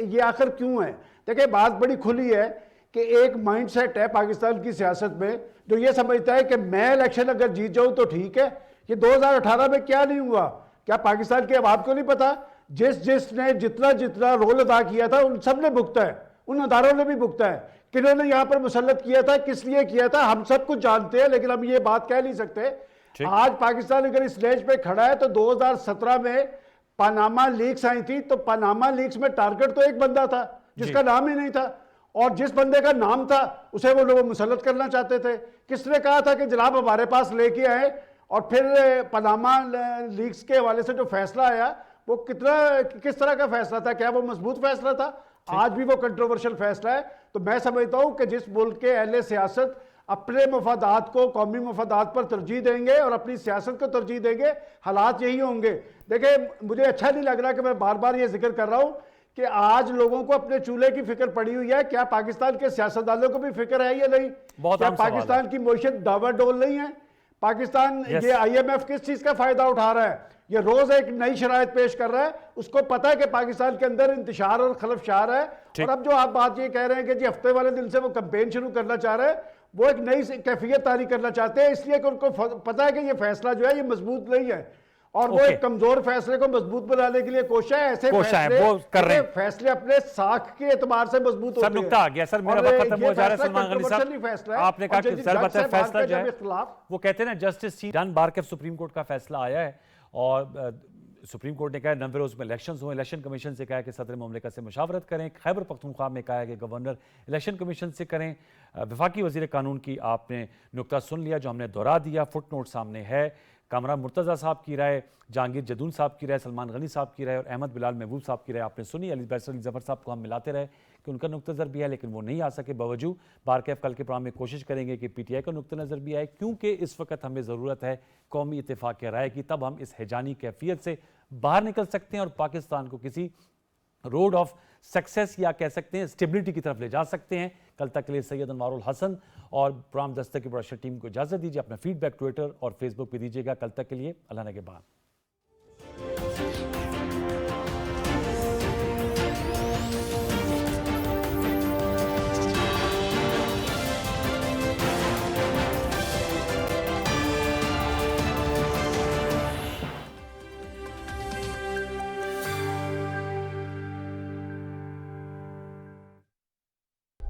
ये आखिर क्यों है? देखिए, बात बड़ी खुली है कि एक माइंड सेट है पाकिस्तान की सियासत में जो ये समझता है कि मैं इलेक्शन अगर जीत जाऊँ तो ठीक है। ये 2018 में क्या नहीं हुआ, क्या पाकिस्तान के अवाम को नहीं पता? जिसने जितना रोल अदा किया था उन सब ने भुगता है, उन अदारों ने भी भुगता है। किन्होंने यहाँ पर मुसल्लत किया था, किस लिए किया था, हम सब कुछ जानते हैं, लेकिन हम ये बात कह नहीं सकते। आज पाकिस्तान अगर इस स्टेज पे खड़ा है तो 2017 में पनामा लीक्स आई थी, तो पनामा लीक्स में टारगेट तो एक बंदा था जिसका नाम ही नहीं था, और जिस बंदे का नाम था उसे वो लोग मुसल्लत करना चाहते थे। किसने कहा था कि जनाब हमारे पास लेके आए, और फिर पनामा लीक्स के हवाले से जो फैसला आया वो किस तरह का फैसला था, क्या वो मजबूत फैसला था? आज भी वो कंट्रोवर्शियल फैसला है। तो मैं समझता हूं कि जिस मुल्क के अहले सियासत अपने मफादात को कौमी मफादात पर तरजीह देंगे और अपनी सियासत को तरजीह देंगे, हालात यही होंगे। देखिए, मुझे अच्छा नहीं लग रहा कि मैं बार बार ये जिक्र कर रहा हूं कि आज लोगों को अपने चूल्हे की फिक्र पड़ी हुई है। क्या पाकिस्तान के सियासतदानों को भी फिक्र है या नहीं? क्या पाकिस्तान की मईशत डावाडोल नहीं है? पाकिस्तान ये IMF किस चीज का फायदा उठा रहा है? ये रोज एक नई शरायत पेश कर रहा है। उसको पता है कि पाकिस्तान के अंदर इंतशार और खलफशार है, और अब जो आप बात ये कह रहे हैं कि जी हफ्ते वाले दिन से वो कैंपेन शुरू करना चाह रहे हैं, वो एक नई कैफियत तारी करना चाहते हैं, इसलिए कि उनको पता है कि ये फैसला जो है ये मजबूत नहीं है, और वो एक कमजोर फैसले को मजबूत बनाने के लिए कोशिश है। ऐसे फैसले अपने साख के एतबार से मजबूत होते हैं। नुकता आ गया सर, मेरा वक्त खत्म हो जा रहा है। सलमान गनी साहब, आपने कहा कि सर बताया फैसला जो है वो कहते हैं ना, जस्टिस सी डन बार के सुप्रीम कोर्ट का फैसला आया है, और सुप्रीम कोर्ट ने कहा 90 रोज में इलेक्शंस हुए। इलेक्शन कमीशन से कहा कि सदर मुमलिकत से मुशावरत करें। खैबर पख्तूनख्वा में कहा है कि गवर्नर इलेक्शन कमीशन से करें। वफाकी वजीर कानून की आपने नुकता सुन लिया जो हमने दोहरा दिया, फुट नोट सामने है। कामरान मुर्तज़ा साहब की राय, जहांगीर जदून साहब की राय, सलमान गनी साहब की राय और अहमद बिलाल महबूब साहब की राय आपने सुनी। अली बैसर अली जफर साहब को हम मिलाते रहे कि उनका नुक्ता नज़र भी है, लेकिन वो नहीं आ सके। बावजूद बार कैफ कल के प्रोग्राम में कोशिश करेंगे कि PTI का नुक्ता नज़र भी आए, क्योंकि इस वक्त हमें ज़रूरत है कौमी इत्तेफाक की राय की। तब हम इस हैजानी कैफियत से बाहर निकल सकते हैं और पाकिस्तान को किसी रोड ऑफ सक्सेस या कह सकते हैं स्टेबिलिटी की तरफ ले जा सकते हैं। कल तक के लिए सैयद अनवारुल हसन और प्रोग्राम दस्तक की प्रोडक्शन टीम को इजाज़त दीजिए। अपना फीडबैक ट्विटर और फेसबुक पे दीजिएगा। कल तक के लिए अल्लाह ने के बाद।